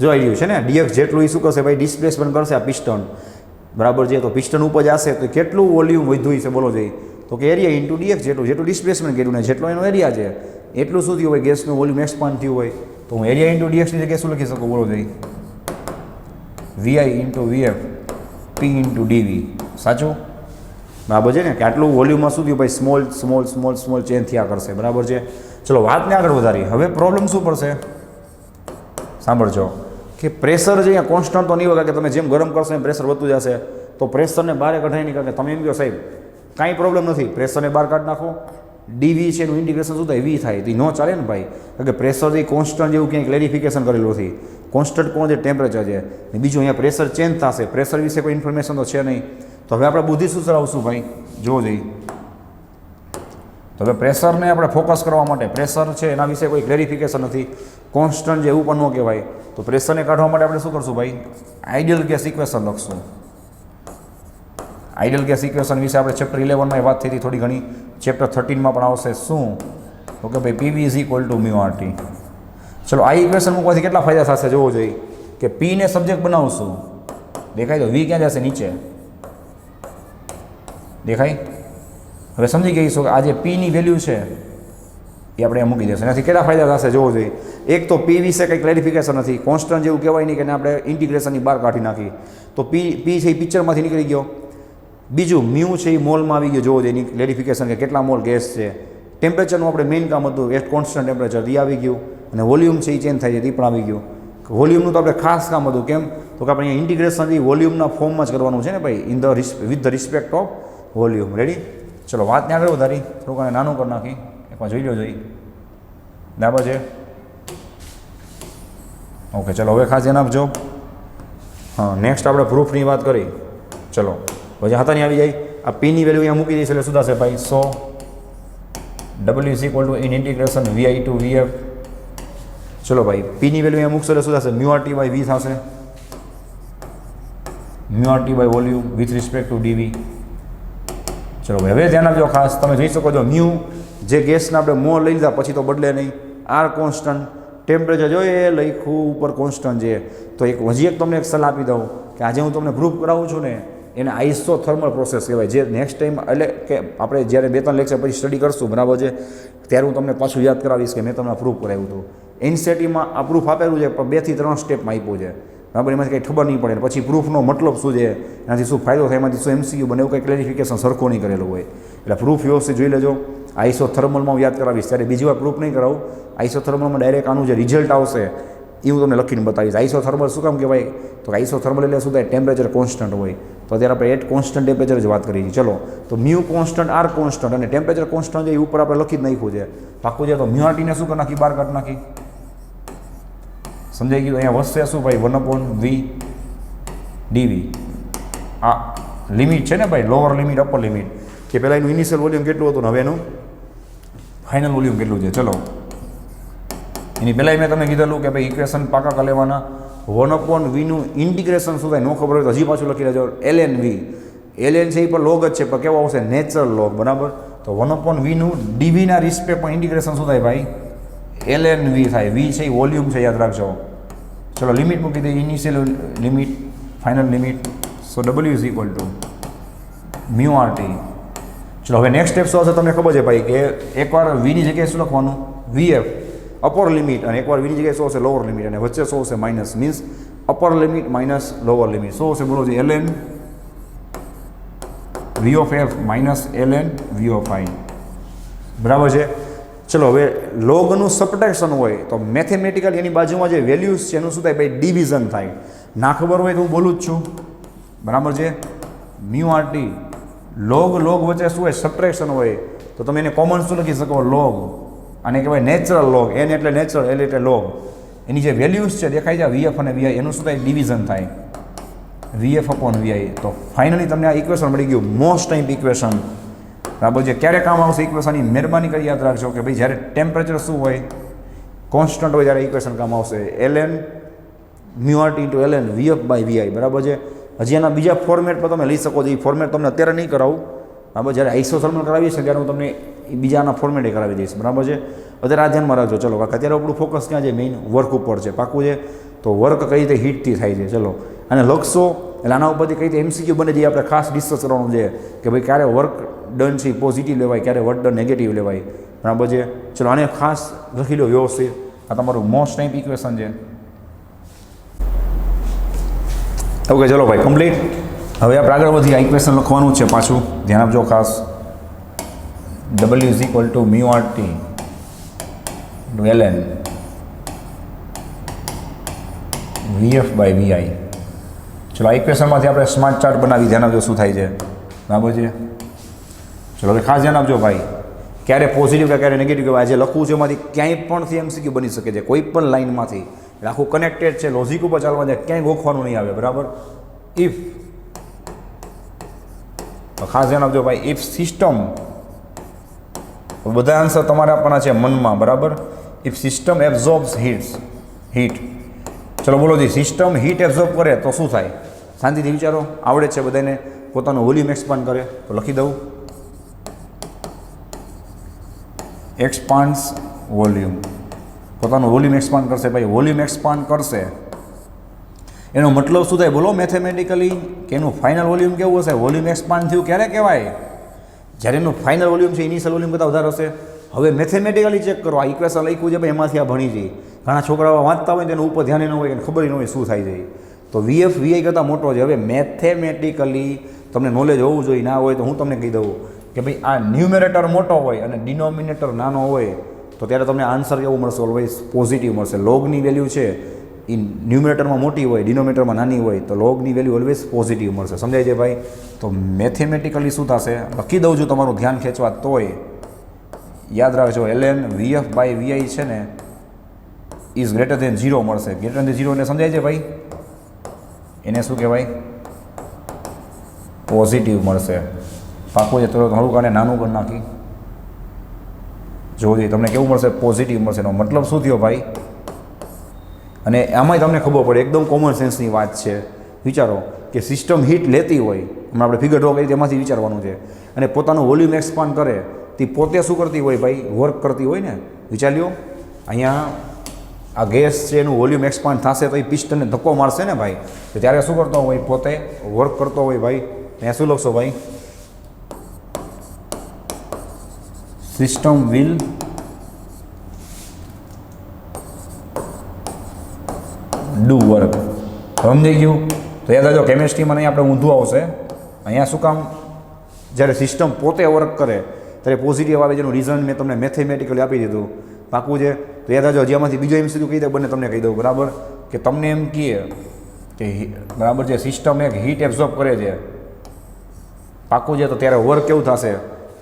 જોઈ રહ્યું છે ને, dx જેટલું એ શું કરશે ભાઈ? ડિસ્પ્લેસમેન્ટ કરશે આ પિસ્ટન, બરાબર છે? તો પિસ્ટન ઉપર જશે તો કેટલું વોલ્યુમ વધ્યું છે બોલો જઈ? તો કે એરિયા ઇન્ટુ ડીએક્સ, જેટલું ડિસ્પ્લેસમેન્ટ કર્યું ને જેટલો એનો એરિયા છે એટલું શું થયું હોય? ગેસનું વોલ્યુમ એક્સપાન્ડ થયું હોય. તો હું એરિયા ઇન્ટુ ડીએક્સની જગ્યાએ શું લખી શકું બોલો જઈ? VI into VF P into DV. સાચું? બરાબર છે ને? કે આટલું વોલ્યુમમાં શું થયું ભાઈ? Small small small small change થયા કરશે, બરાબર છે? ચલો વાતને આગળ વધારી. હવે પ્રોબ્લેમ શું પડશે? સાંભળજો કે પ્રેશર છે અહીંયા કોન્સ્ટન્ટ તો નહીં હોય, કે તમે જેમ ગરમ કરશો એમ પ્રેશર વધતું જશે. તો પ્રેશરને બહાર કઢાઈ નહીં, કારણ કે તમે એમ કહો સાહેબ કાંઈ પ્રોબ્લેમ નથી, પ્રેશરને બહાર કાઢી નાખો, DV છે એનું ઇન્ટિગ્રેશન શું થાય? V થાય. તો ન ચાલે ને ભાઈ, કારણ કે પ્રેશર જે કોન્સ્ટન્ટ જેવું ક્યાંય ક્લેરિફિકેશન કરેલું નથી. કોન્સ્ટન્ટ કોણ છે? ટેમ્પરેચર છે. ને બીજું અહીંયા પ્રેશર ચેન્જ થશે, પ્રેશર વિશે કોઈ ઇન્ફોર્મેશન તો છે નહીં. તો હવે આપણે બુદ્ધિ શું ચલાવશું ભાઈ? જો જઈ. તો હવે પ્રેશરને આપણે ફોકસ કરવા માટે, પ્રેશર છે એના વિશે કોઈ ક્લેરિફિકેશન નથી, કોન્સ્ટન્ટ જે એવું પણ ન કહેવાય. તો પ્રેશરને કાઢવા માટે આપણે શું કરશું ભાઈ? આઈડિયલ ગેસ ઇક્વેશન લખશું. આઈડિયલ ગેસ ઇક્વેશન વિશે આપણે ચેપ્ટર 11માં વાત થઈ હતી થોડી ઘણી, ચેપ્ટર 13માં પણ આવશે. શું? ઓકે ભાઈ, PV is equal to mu RT. ચલો આ ઇક્વેશન મૂકવાથી કેટલા ફાયદા થશે જોવો જોઈએ. કે P ને સબ્જેક્ટ બનાવશું, દેખાય? તો V ક્યાં જશે? નીચે. દેખાય? હવે સમજી ગઈશું કે આ જે P ની વેલ્યુ છે એ આપણે મૂકી દેશું. એનાથી કેટલા ફાયદા થશે જોવો જોઈએ. એક તો P વિશે કંઈ ક્લેરિફિકેશન નથી, કોન્સ્ટન્ટ જેવું કહેવાય નહીં, કે આપણે ઇન્ટિગ્રેશનની બહાર કાઢી નાખી. તો P છે એ પિક્ચરમાંથી નીકળી ગયો. બીજું મ્યુ છે એ મોલમાં આવી ગયો, જોવો જોઈએ એની ક્લેરિફિકેશન કે કેટલા મોલ ગેસ છે. ટેમ્પરેચરનું આપણે મેઇન કામ હતું, એક કોન્સ્ટન્ટ ટેમ્પરેચર એ આવી ગયું. અને વોલ્યુમ છે એ ચેન્જ થાય છે એ પણ આવી ગયું. વોલ્યુમનું તો આપણે ખાસ કામ હતું, કેમ? તો કે આપણે અહીંયા ઇન્ટિગ્રેશન એ વોલ્યુમના ફોર્મમાં જ કરવાનું છે ને ભાઈ, with the respect of volume. Ready? ચલો વાતને આગળ વધારી, થોડુંક નાનું કરી નાખી, એકવાર જોઈ લો જોઈ. બરાબર છે? ઓકે, ચલો હવે ખાસ ધ્યાન આપજો. હા, નેક્સ્ટ આપણે પ્રૂફની વાત કરી. ચલો પછી હાથાની આવી જાય. આ Pની વેલ્યુ અહીંયા મૂકી દઈશ એટલે શું થશે ભાઈ? 100 W is equal to in integration VI to VF. ચલો ભાઈ, Pની વેલ્યુ અહીંયા મૂકશો એટલે શું થશે? મ્યુ RT બાય V થશે. Mu RT by volume with respect to DV. ચલો ભાઈ, હવે ધ્યાન આપજો ખાસ. તમે જોઈ શકો છો મ્યુ જે ગેસના આપણે મોલ લઈ લીધા પછી તો બદલે નહીં. R કોન્સ્ટન્ટ, ટેમ્પરેચર જોઈએ લખ્યું ઉપર કોન્સ્ટન્ટ છે. તો એક હજી એક તમને એક સલાહ આપી દઉં કે આજે હું તમને પ્રૂફ કરાવું છું ને એને આઇસોથર્મલ પ્રોસેસ કહેવાય. જે નેક્સ્ટ ટાઈમ એટલે કે આપણે જ્યારે 2-3 લેક્ચર પછી સ્ટડી કરશું, બરાબર છે, ત્યારે હું તમને પાછું યાદ કરાવીશ કે મેં તમને પ્રૂફ કરાવ્યું હતું. NCERTમાં આ પ્રૂફ આપેલું છે પણ 2 થી 3 સ્ટેપમાં આપ્યું છે, બરાબર? એમાંથી કંઈ ખબર નહીં પડે. પછી પ્રૂફનો મતલબ શું છે, એનાથી શું ફાયદો થાય, એમાંથી શું MCQ બને, એવું કંઈ ક્લેરિફિકેશન સરખું નહીં કરેલું હોય. એટલે પ્રૂફ વ્યવસ્થિત જોઈ લેજો. આઇસોથર્મલમાં હું યાદ કરાવીશ ત્યારે બીજી વાર પ્રૂફ નહીં કરાવું. આઇસોથર્મલમાં ડાયરેક્ટ આનું જે રિઝલ્ટ આવશે એ હું તમને લખીને બતાવીશ. આઇસોથર્મલ શું કામ કહેવાય? તો આઇસોથર્મલ એટલે શું થાય? ટેમ્પરેચર કોન્સ્ટન્ટ હોય. તો અત્યારે આપણે એટ કોન્સ્ટન્ટ ટેમ્પરેચર જ વાત કરી છે. ચલો, તો મ્યુ કોન્સ્ટન્ટ, R કોન્સ્ટન્ટ અને ટેમ્પરેચર કોન્સ્ટન્ટ છે એ ઉપર આપણે લખી જ નાખ્યું છે. પાકું છે. તો મ્યુ RT ને શું કરી નાખી? બહાર કાઢી નાખી. સમજાઈ ગયું? અહીંયા વધશે શું ભાઈ? 1/V DV. આ લિમિટ છે ને ભાઈ, લોઅર લિમિટ અપર લિમિટ, કે પહેલાં એનું ઇનિશિયલ વોલ્યુમ કેટલું હતું ને હવે એનું ફાઇનલ વોલ્યુમ કેટલું છે. ચલો, એની પહેલાં મેં તમને કીધેલું કે ભાઈ ઇક્વેશન પાકા કરી લેવાના. 1/V નું ઇન્ટિગ્રેશન શું થાય? ન ખબર હોય તો હજી પાછું લખી લેજો. ln V. ln છે એ પણ લોગ જ છે, પણ કેવો આવશે? નેચરલ લોગ, બરાબર? તો 1/V નું DVના રિસ્પેક્ટમાં ઇન્ટિગ્રેશન શું થાય ભાઈ? ln V થાય. V છે એ વોલ્યુમ છે, યાદ રાખજો. ચલો લિમિટ મૂકી દઈએ, initial limit, final limit. So W is equal to mu R T. ચલો હવે નેક્સ્ટ સ્ટેપ શું આવશે તમને ખબર છે ભાઈ, કે એકવાર વીની જગ્યાએ શું લખવાનું, વીએફ અપર લિમિટ, અને એકવાર વીની જગ્યાએ શું આવશે, લોઅર લિમિટ, અને વચ્ચે શું આવશે, minus. Means upper limit minus lower limit. શું આવશે બોલો છે, LN V of F minus LN V of I. બરાબર છે. ચલો હવે લોગનું સબટ્રેક્શન હોય તો મેથેમેટિકલ એની બાજુમાં જે વેલ્યુઝ છે એનું શું થાય ભાઈ, ડિવિઝન થાય. ના ખબર હોય તો હું બોલું જ છું. બરાબર છે. મ્યુ આર ટી લોગ વચ્ચે શું હોય, સબટ્રેક્શન હોય, તો તમે એને કોમન શું લખી શકો, લોગ. આને કહેવાય નેચરલ લોગ. એન એટલે નેચરલ, એલ એટલે લોગ. એની જે વેલ્યુઝ છે દેખાય છે વીએફ અને વીઆઈ, એનું શું થાય, ડિવિઝન થાય, વીએફ અપોન વીઆઈ. તો ફાઇનલી તમને આ ઇક્વેશન મળી ગયું, મોસ્ટ ટાઈપ ઇક્વેશન. બરાબર છે. ક્યારે કામ આવશે ઇક્વેશનની, મહેરબાની કરી યાદ રાખજો કે ભાઈ જ્યારે ટેમ્પરેચર શું હોય, કોન્સ્ટન્ટ હોય, ત્યારે ઇક્વેશન કામ આવશે. Ln mu R T into ln VF by VI. બરાબર છે. હજી એના બીજા ફોર્મેટ પર તમે લઈ શકો છો. એ ફોર્મેટ તમને અત્યારે નહીં કરાવું. બરાબર, જ્યારે આઇસોથર્મલ કરાવીએ છીએ ત્યારે હું તમને એ બીજાના ફોર્મેટે કરાવી દઈશ. બરાબર છે. અત્યારે આ ધ્યાનમાં રાખજો. ચલો કાકા, અત્યારે આપણું ફોકસ ક્યાં છે, મેઇન વર્ક ઉપર છે. પાકું છે. તો વર્ક કઈ રીતે હીટથી થાય છે, ચલો અને લખશો એટલે આના ઉપરથી કઈ રીતે એમસીક્યુ બને છે આપણે ખાસ ડિસ્કસ કરવાનું છે કે ભાઈ ક્યારે વર્ક ડન છે પોઝિટિવ લેવાય, ક્યારે વર્ક ડન નેગેટિવ લેવાય. બરાબર છે. ચલો આને ખાસ લખી લો વ્યવસ્થિત. આ તમારું મોસ્ટ ટાઈપ ઇક્વેશન છે. ઓકે ચલો ભાઈ, કમ્પ્લીટ. હવે આપણે આગળ વધી, આ ઇક્વેશન લખવાનું છે પાછું, ધ્યાન આપજો ખાસ. W is equal to mu R T to ln VF by VI. ચલો આ ઇક્વેશનમાંથી આપણે સ્માર્ટ ચાર્ટ બનાવી, ધ્યાન આપજો શું થાય છે. બરાબર છે. ચલો હવે ખાસ ધ્યાન આપજો ભાઈ, ક્યારે પોઝિટિવ કે ક્યારે નેગેટિવ કહેવાય. આજે લખવું છે એમાંથી ક્યાંય પણથી એમસીક્યુ બની શકે છે, કોઈ પણ લાઇનમાંથી. એટલે આખું કનેક્ટેડ છે, લોજિક ઉપર ચાલવા જાય, ક્યાંય ગોખવાનું નહીં આવે. બરાબર. ઇફ, ખાસ ધ્યાન આપજો ભાઈ, ઇફ સિસ્ટમ, બધા આન્સર તમારે આપવાના છે મનમાં. બરાબર. If system absorbs heat. ચલો બોલો જી, સિસ્ટમ હીટ એબ્ઝોર્બ કરે તો શું થાય, શાંતિથી વિચારો. આવડે છે બધાને. પોતાનું વોલ્યુમ એક્સપાન્ડ કરે તો લખી દઉં, એક્સપાન્ડ્સ વોલ્યુમ. પોતાનું વોલ્યુમ એક્સપાન્ડ કરશે ભાઈ. વોલ્યુમ એક્સપાન્ડ કરશે એનો મતલબ શું થાય બોલો મેથેમેટિકલી, કે એનું ફાઇનલ વોલ્યુમ કેવું હશે. વોલ્યુમ એક્સપાન્ડ થયું ક્યારે કહેવાય, જ્યારે એનું ફાઇનલ વોલ્યુમ છે ઇનિશિયલ વોલ્યુમ કરતાં વધારે હશે. હવે મેથેમેટિકલી ચેક કરો, આ ઇક્વેશન લખ્યું છે ભાઈ, એમાંથી આ ભણી જઈએ. ઘણા છોકરાઓ વાંચતા હોય તેનું ઉપર ધ્યાન ન હોય, કે ખબર ન હોય શું થાય છે. તો વીએફ વીઆઈ કરતાં મોટો છે. હવે મેથેમેટિકલી તમને નોલેજ હોવું જોઈએ. ના હોય તો હું તમને કહી દઉં કે ભાઈ આ ન્યુમેરેટર મોટો હોય અને ડિનોમિનેટર નાનો હોય તો ત્યારે તમને આન્સર કેવું મળશે, ઓલવેઝ પોઝિટિવ મળશે. લોગની વેલ્યુ છે એ ન્યુમેરેટરમાં મોટી હોય, ડિનોમિનેટરમાં નાની હોય, તો લોગની વેલ્યુ ઓલવેઝ પોઝિટિવ મળશે. સમજાય છે ભાઈ. તો મેથેમેટિકલી શું થશે, લખી દઉં છું તમારું ધ્યાન ખેંચવા તોય યાદ રાખજો. એલએન વીએફ બાય વીઆઈ છે ને ઇઝ ગ્રેટર દેન 0 મળશે. ગ્રેટર દેન 0 એટલે સમજાય છે ભાઈ, એને શું કહેવાય, પોઝિટિવ મળશે. પાકું છે. તો થોડુંક આને નાનું કરી નાખી જોવું જોઈએ, તમને કેવું મળશે, પોઝિટિવ મળશે. એનો મતલબ શું થયો ભાઈ, અને આમાંય તમને ખબર પડે, એકદમ કોમન સેન્સની વાત છે. વિચારો કે સિસ્ટમ હીટ લેતી હોય, હમણાં આપણે ફિગર ડ્રો કરી તેમાંથી વિચારવાનું છે, અને પોતાનું વોલ્યુમ એક્સપાન્ડ કરે, તે પોતે શું કરતી હોય ભાઈ, વર્ક કરતી હોય ને. વિચાર લ્યો, અહીંયા આ ગેસ છે એનું વોલ્યુમ એક્સપાન્ડ થશે તો એ પિસ્ટનને ધક્કો મારશે ને ભાઈ. તો ત્યારે શું કરતો હોય, પોતે વર્ક કરતો હોય ભાઈ. ત્યાં શું લખશો ભાઈ, સિસ્ટમ વિલ ડુ વર્ક. સમજાઈ ગયું. તો યાદ રાખજો, કેમેસ્ટ્રીમાં નહીં આપણે ઊંધું આવશે. અહીંયા શું કામ, જ્યારે સિસ્ટમ પોતે વર્ક કરે ત્યારે પોઝિટિવ આવે, જેનું રીઝન મેં તમને મેથેમેટિકલી આપી દીધું. પાકું છે. તો યાદ રાખજો, હજી બીજો એમસીક્યુ કહી દે, બંને તમને કહી દઉં. બરાબર. કે તમને એમ કહે કે બરાબર છે, સિસ્ટમ એક હીટ એબ્ઝોર્બ કરે છે, પાકું છે, તો ત્યારે વર્ક કેવું થશે,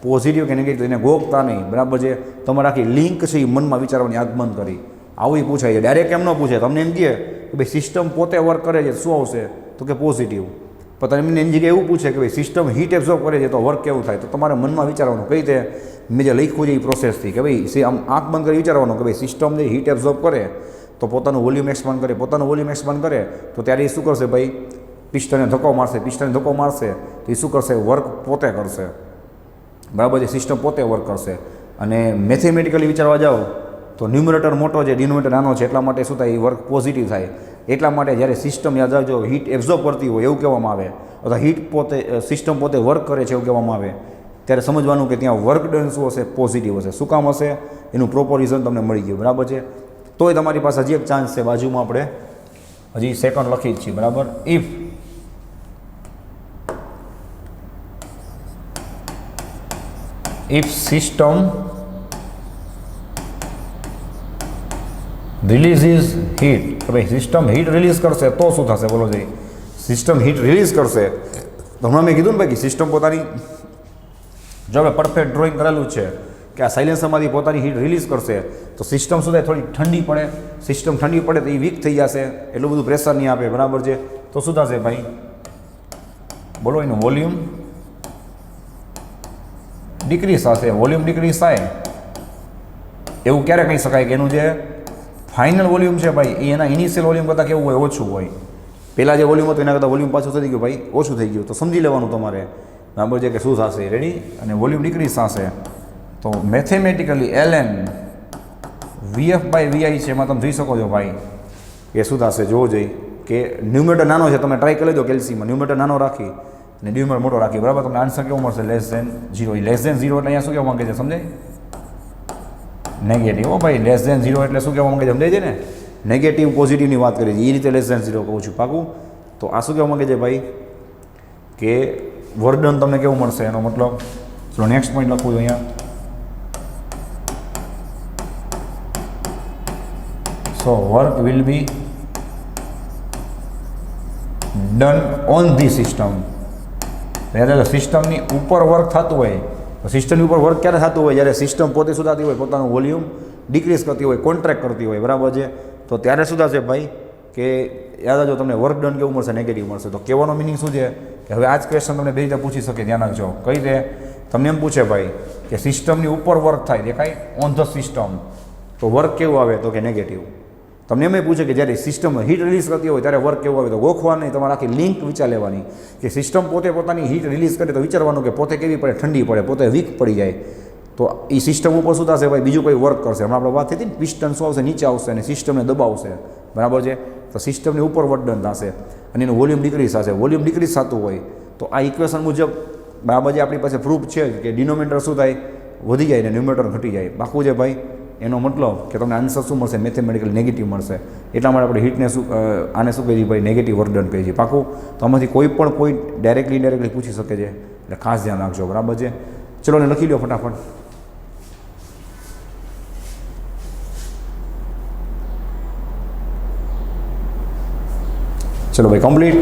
પોઝિટિવ કે નેગેટિવ, એને ગોખતા નહીં. બરાબર છે. તમારે આખી લિંક છે એ મનમાં વિચારવાની આગમન કરી. આવું પૂછાય છે, ડાયરેક્ટ એમ ન પૂછે. તમને એમ કહે કે ભાઈ સિસ્ટમ પોતે વર્ક કરે છે, શું આવશે, તો કે પોઝિટિવ. પણ તમને એની જગ્યાએ એવું પૂછે કે ભાઈ સિસ્ટમ હીટ એબ્ઝોર્બ કરે છે તો વર્ક કેવું થાય, તો તમારે મનમાં વિચારવાનું કઈ રીતે મેં જે લખ્યું છે એ પ્રોસેસથી, કે ભાઈ આમ આંખ બંધ કરી વિચારવાનું કે ભાઈ સિસ્ટમ જે હીટ એબ્ઝોર્બ કરે તો પોતાનું વોલ્યુમ એક્સપાન્ડ કરે, પોતાનું વોલ્યુમ એક્સપાન્ડ કરે તો ત્યારે એ શું કરશે ભાઈ, પિસ્ટનને ધક્કો મારશે. પિસ્ટનને ધક્કો મારશે તો એ શું કરશે, વર્ક પોતે કરશે. બરાબર છે. સિસ્ટમ પોતે વર્ક કરશે. અને મેથેમેટિકલી વિચારવા જાઓ તો ન્યુમરેટર મોટો છે, ડિનોમિનેટર નાનો છે, એટલા માટે શું થાય, એ વર્ક પોઝિટિવ થાય. એટલા માટે જ્યારે સિસ્ટમ યાદ રાખજો હીટ એબ્ઝોર્બ કરતી હોય એવું કહેવામાં આવે, અથવા હીટ પોતે સિસ્ટમ પોતે વર્ક કરે છે એવું કહેવામાં આવે, ત્યારે સમજવાનું કે ત્યાં વર્ક ડન શું હશે, પોઝિટિવ હશે. શું કામ હશે એનું પ્રોપર રીઝન તમને મળી ગયું, બરાબર છે. તોય તમારી પાસે હજી એક ચાન્સ છે, બાજુમાં આપણે હજી સેકન્ડ લખી જ છીએ, બરાબર. ઇફ સિસ્ટમ રિલીઝિસ હીટ, કે ભાઈ સિસ્ટમ હીટ રિલીઝ કરશે તો શું થશે, બોલો જઈ. સિસ્ટમ હીટ રિલીઝ કરશે તો હમણાં મેં કીધું ને ભાઈ કે સિસ્ટમ પોતાની, જો આપણે પરફેક્ટ ડ્રોઈંગ કરેલું છે કે આ સાયલેન્સરમાંથી પોતાની હીટ રિલીઝ કરશે તો સિસ્ટમ શું થાય, થોડી ઠંડી પડે. સિસ્ટમ ઠંડી પડે તો એ વીક થઈ જશે, એટલું બધું પ્રેશર નહીં આપે, બરાબર છે. તો શું થશે ભાઈ, બોલો, એનું વોલ્યુમ ડિક્રીઝ થશે. વોલ્યુમ ડિક્રીઝ થાય એવું ક્યારે કહી શકાય કે એનું જે ફાઇનલ વોલ્યુમ છે ભાઈ એ એના ઇનિશિયલ વોલ્યુમ કરતાં કેવું હોય, ઓછું હોય. પહેલાં જે વોલ્યુમ હતું એના કરતાં વોલ્યુમ પાછું થઈ ગયું ભાઈ, ઓછું થઈ ગયું. તો સમજી લેવાનું તમારે, બરાબર છે, કે શું થશે, રેડી. અને વોલ્યુમ ડિક્રીઝ થશે તો મેથેમેટિકલી ln VF/VI છે, એમાં તમે જોઈ શકો છો ભાઈ કે શું થશે. જોવો જોઈએ કે ન્યુમેટર નાનો છે, તમે ટ્રાય કરી દો કેલ્સીમાં ન્યુમેટર નાનો રાખી અને ન્યુમેટર મોટો રાખી, બરાબર. તમને આન્સર કેવો મળશે, <0. એ <0 એટલે અહીંયા શું કહેવા માંગે છે, સમજાય, નેગેટિવ. હો ભાઈ, <0 એટલે શું કહેવા માંગે છે, સમજાય છે ને, નેગેટિવ પોઝિટિવની વાત કરી છે, એ રીતે <0 કહું છું, પાકું. તો આ શું કહેવા માંગે છે ભાઈ કે વર્ક ડન તમને કેવું મળશે, એનો મતલબ. ચલો નેક્સ્ટ પોઈન્ટ લખું છું અહીંયા. So work will be done on the system. જ્યારે સિસ્ટમની ઉપર વર્ક થતું હોય, સિસ્ટમની ઉપર વર્ક ક્યારે થતું હોય, જ્યારે સિસ્ટમ પોતે શું થતી હોય, પોતાનું વોલ્યુમ ડિક્રીઝ કરતી હોય, કોન્ટ્રાક્ટ કરતી હોય, બરાબર છે. તો ત્યારે શું થશે ભાઈ કે યાદ રાખજો તમને વર્ક ડન કેવું મળશે, નેગેટિવ મળશે. તો કહેવાનો મિનિંગ શું છે કે હવે આ જ ક્વેશ્ચન તમને બે રીતે પૂછી શકે, ધ્યાન રાખજો. કઈ રીતે તમને એમ પૂછે ભાઈ કે સિસ્ટમની ઉપર વર્ક થાય, દેખાય ઓન ધ સિસ્ટમ, તો વર્ક કેવું આવે, તો કે નેગેટિવ. તમને એમ પૂછે કે જ્યારે સિસ્ટમ હીટ રિલીઝ કરતી હોય ત્યારે વર્ક કેવું આવે, તો ગોખવાની તમારે આખી લિંક વિચાર લેવાની કે સિસ્ટમ પોતે પોતાની હીટ રિલીઝ કરે તો વિચારવાનું કે પોતે કેવી પડે, ઠંડી પડે, પોતે વીક પડી જાય તો એ સિસ્ટમ ઉપર શું થશે ભાઈ, બીજું કોઈ વર્ક કરશે. હમણાં આપણે વાત થઈ હતી ને, પિસ્ટન શું આવશે, નીચે આવશે અને સિસ્ટમને દબાવશે, બરાબર છે. તો સિસ્ટમની ઉપર વર્ક ડન થશે અને એનું વોલ્યુમ ડિક્રીઝ થશે. વોલ્યુમ ડિક્રીઝ થતું હોય તો આ ઇક્વેશન મુજબ, બરાબર છે, આપણી પાસે પ્રૂફ છે કે ડિનોમિનેટર શું થાય, વધી જાય ને ન્યુમેરેટર ઘટી જાય. બાકી છે ભાઈ, એનો મતલબ કે તમને આન્સર શું મળશે, મેથેમેટિકલ નેગેટિવ મળશે. એટલા માટે આપણે હીટને શું, આને શું કહીએ ભાઈ, નેગેટિવ વર્ક ડન કહીએ છીએ, પાકું. તો આમાંથી કોઈ પણ પોઈન્ટ ડાયરેક્ટલી ઇનડાયરેક્ટલી પૂછી શકે છે, એટલે ખાસ ધ્યાન રાખજો, બરાબર છે. ચલો ને લખી લો ફટાફટ. ચલો ભાઈ કમ્પ્લીટ.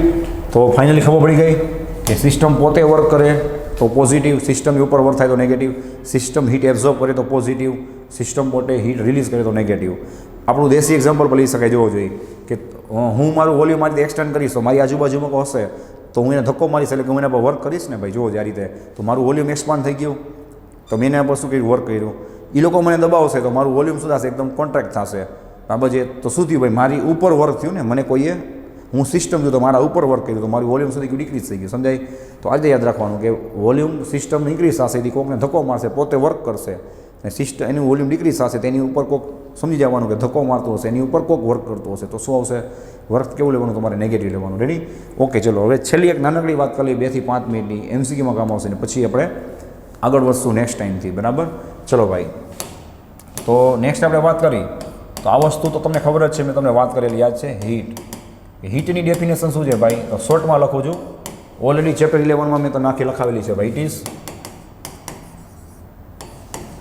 તો ફાઇનલી ખબર પડી ગઈ કે સિસ્ટમ પોતે વર્ક કરે તો પોઝિટિવ, સિસ્ટમની ઉપર વર્ક થાય તો નેગેટિવ, સિસ્ટમ હીટ એબ્ઝોર્બ કરે તો પોઝિટિવ, સિસ્ટમ પોતે હીટ રિલીઝ કરે તો નેગેટિવ. આપણું દેશી એક્ઝામ્પલ લઈ શકાય, જોવો જોઈએ કે હું મારું વોલ્યુમ આ રીતે એક્સટેન્ડ કરીશ તો મારી આજુબાજુમાં કોઈ હશે તો હું એને ધક્કો મારીશ, એટલે કે હું એના પર વર્ક કરીશ ને ભાઈ, જોવો આ રીતે, તો મારું વોલ્યુમ એક્સપાન્ડ થઈ ગયું, તો મેં એના પર શું કર્યું, વર્ક કર્યું. એ લોકો મને દબાવશે તો મારું વોલ્યુમ શું થશે, એકદમ કોન્ટ્રાક્ટ થશે, બરાબર છે. તો શું થયું ભાઈ, મારી ઉપર વર્ક થયું ને, મને કોઈએ, હું સિસ્ટમ થયું તો મારા ઉપર વર્ક કર્યું તો મારું વોલ્યુમ સુધી ડિક્રીઝ થઈ ગયું, સમજાય. તો આજે યાદ રાખવાનું કે વોલ્યુમ સિસ્ટમ ઇન્ક્રીઝ થશે એથી કોકને ધક્કો મારશે, પોતે વર્ક કરશે, અને સિસ્ટમ એનું વોલ્યુમ ડિક્રીઝ થશે તેની ઉપર કોક સમજી જવાનું કે ધક્કો મારતો હશે, એની ઉપર કોક વર્ક કરતો હશે, તો શું આવશે, વર્ક કેવું લેવાનું, તમારે નેગેટિવ લેવાનું. Ready, okay. ચલો હવે છેલ્લી એક નાનકડી વાત કરી, 2 થી 5 મિનિટની, MCQમાં કામ આવશે ને પછી આપણે આગળ વધશું નેક્સ્ટ ટાઈમથી, બરાબર. ચલો ભાઈ, તો નેક્સ્ટ આપણે વાત કરી તો આ વસ્તુ તો તમને ખબર જ છે, મેં તમને વાત કરેલી યાદ છે, હીટ. હીટની ડેફિનેશન શું છે ભાઈ, તો શોર્ટમાં લખું છું, ઓલરેડી ચેપ્ટર 11માં મેં તો નાખી લખાવેલી છે ભાઈ. ઇટ ઇઝ,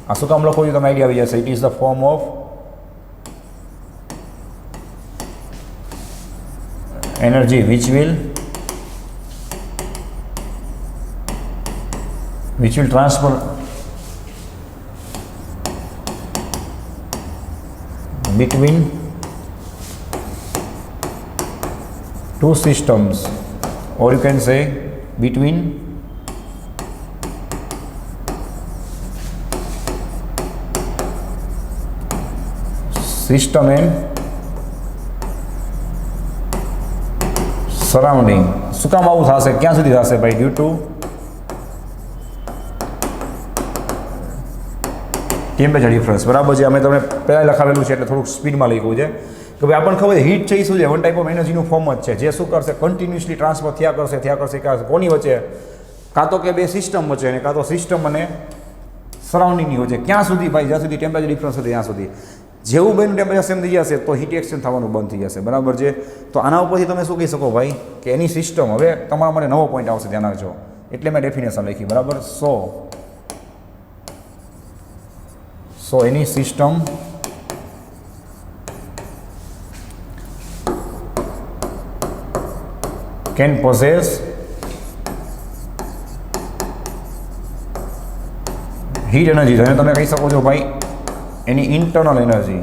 આ શું કામ લખું છું તમે આઈડિયા આવી જશે. It is the form of energy which will transfer between two systems, or you can say between system and surrounding. શું કામ આવું થશે, ક્યાં સુધી થશે ભાઈ, ડ્યુ ટુ ટેમ્પરેચર ડિફરન્સ, બરાબર છે. અમે તમને પહેલાં લખાવેલું છે એટલે થોડુંક સ્પીડમાં લખ્યું છે કે ભાઈ આપણને ખબર હીટ છે એ શું છે? વન ટાઈપ ઓફ એનર્જીનું ફોર્મ જ છે, જે શું કરશે? કન્ટિન્યુઅસલી ટ્રાન્સફર થયા કરશે. કોની વચ્ચે? કાં તો કે બે સિસ્ટમ વચ્ચે, અને કાં તો સિસ્ટમ અને સરાઉન્ડિંગની વચ્ચે. ક્યાં સુધી ભાઈ? જ્યાં સુધી ટેમ્પરેચર ડિફરન્સ હોય ત્યાં સુધી. જેવું બેનું ટેમ્પરેચર સેમ થઈ જશે તો હીટ એક્સચેન્જ થવાનું બંધ થઈ જશે, બરાબર છે? તો આના ઉપરથી તમે શું કહી શકો ભાઈ? કે એની સિસ્ટમ, હવે તમારા માટે નવો પોઈન્ટ આવશે, ધ્યાન રાખજો, એટલે મેં ડેફિનેશન લખી, બરાબર? સો એની system can possess heat energy. જેને તમે કહી શકો છો ભાઈ એની ઇન્ટરનલ એનર્જી.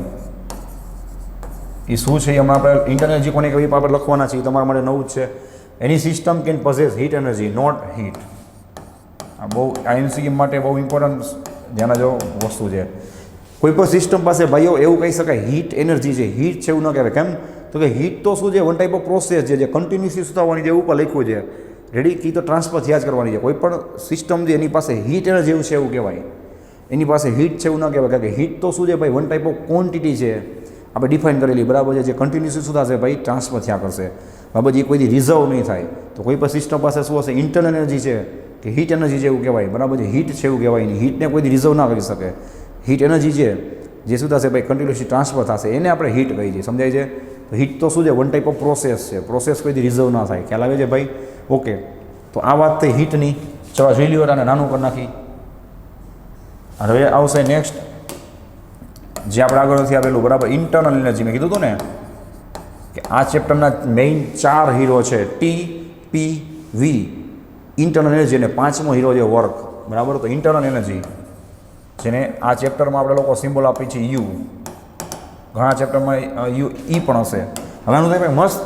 એ શું છે? હમણાં આપણે ઇન્ટરનલ એનર્જી કોને કહેવાય આપણે લખવાના છે, તમારા માટે નવું જ છે. Any system can possess heat energy, not heat. આ બહુ આઈએમસી માટે બહુ ઇમ્પોર્ટન્ટ ધ્યાન જો વસ્તુ છે. કોઈ પણ સિસ્ટમ પાસે ભાઈઓ એવું કહી શકાય હીટ એનર્જી છે, હીટ છે એવું ન કહેવાય. કેમ? તો કે હીટ તો શું છે? વન ટાઈપ ઓફ પ્રોસેસ છે જે કન્ટિન્યુઅસલી સુધારવાની, જે ઉપર લખ્યું છે રેડી કી તો ટ્રાન્સફર થયા જ કરવાની છે. કોઈ પણ સિસ્ટમ જે એની પાસે હીટ એનર્જી એવું છે એવું કહેવાય. એની પાસે હીટ છે એવું ન કહેવાય, કારણ કે હીટ તો શું છે ભાઈ? વન ટાઈપ ઓફ ક્વોન્ટિટી છે, આપણે ડિફાઇન કરેલી, બરાબર છે? જે કન્ટિન્યુઅસલી શું થશે ભાઈ? ટ્રાન્સફર થયા કરશે, બરાબર? જે કોઈ રિઝર્વ નહીં થાય. તો કોઈ પણ સિસ્ટમ પાસે શું હશે? ઇન્ટરનલ એનર્જી છે કે હીટ એનર્જી છે એવું કહેવાય, બરાબર છે? હીટ છે એવું કહેવાય નહીં. હીટને કોઈ રિઝર્વ ના કરી શકે. હીટ એનર્જી છે જે શું થશે ભાઈ? કન્ટિન્યુઅસલી ટ્રાન્સફર થશે, એને આપણે હીટ કહીએ છીએ, સમજાય છે? તો હીટ તો શું છે? વન ટાઈપ ઓફ પ્રોસેસ છે, પ્રોસેસ કોઈ રિઝર્વ ના થાય. ખ્યાલ આવે છે ભાઈ? ઓકે, તો આ વાત થઈ હીટની. ચલો જોઈ લ્યો, અને નાનું કરી નાખી. હવે આવશે નેક્સ્ટ, જે આપણે આગળથી આવેલું, બરાબર? Internal energy. મેં કીધું હતું ને કે આ ચેપ્ટરના મેઇન 4 હીરો છે, TPV ઇન્ટરનલ એનર્જી, અને 5મો હીરો છે વર્ક, બરાબર? તો ઇન્ટરનલ એનર્જી જેને આ ચેપ્ટરમાં આપણે લોકો સિમ્બોલ આપી છે યુ, ઘણા ચેપ્ટરમાં યુ ઈ પણ હશે. હવે આનું કંઈ મસ્ત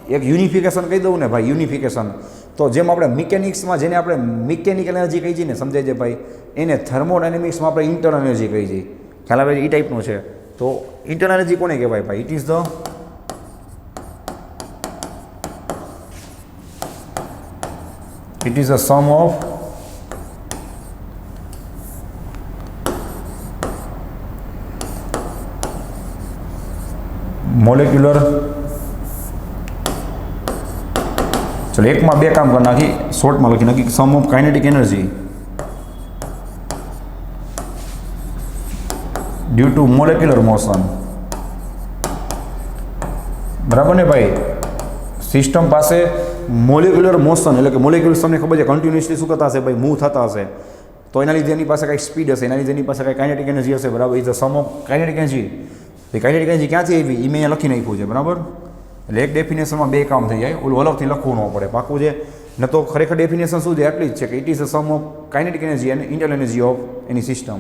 એક યુનિફિકેશન કહી દઉં ને ભાઈ, યુનિફિકેશન. તો જેમ આપણે મિકેનિક્સમાં જેને આપણે મિકેનિકલ એનર્જી કહી છીએ ને, સમજાય છે ભાઈ? એને થર્મોડાયનેમિક્સમાં આપણે ઇન્ટરનલ એનર્જી કહી છીએ. ખ્યાલ આવે? એ ટાઈપનું છે. તો ઇન્ટરનલ એનર્જી કોને કહેવાય ભાઈ? It is the sum of molecular. ચલો એકમાં બે કામ કરી નાખી, શોર્ટમાં લખી નાખી. Sum of kinetic energy due to molecular motion, બરાબર ને ભાઈ? સિસ્ટમ પાસે મોલેક્યુલર મોશન, એટલે કે મોલેક્યુલ્સ તમને ખબર છે કન્ટિન્યુઅસલી શું કરતા હશે ભાઈ? મૂવ થતા હશે. તો એના લીધે એની પાસે કંઈક સ્પીડ હશે, એના લીધે એની પાસે કંઈ કાઇનેટિક એનર્જી હશે, બરાબર? Is the sum of kinetic energy. એ કાઇનેટિક એનર્જી ક્યાંથી આવી? એ મેં અહીંયા લખી નાખ્યું છે, બરાબર? એટલે એક ડેફિનેશનમાં બે કામ થઈ જાય, ઓલું અલગથી લખવું ન પડે, પાકું છે ન? તો ખરેખર ડેફિનેશન શું છે? એટલી જ છે કે it is the sum of kinetic energy અને internal energy of any system.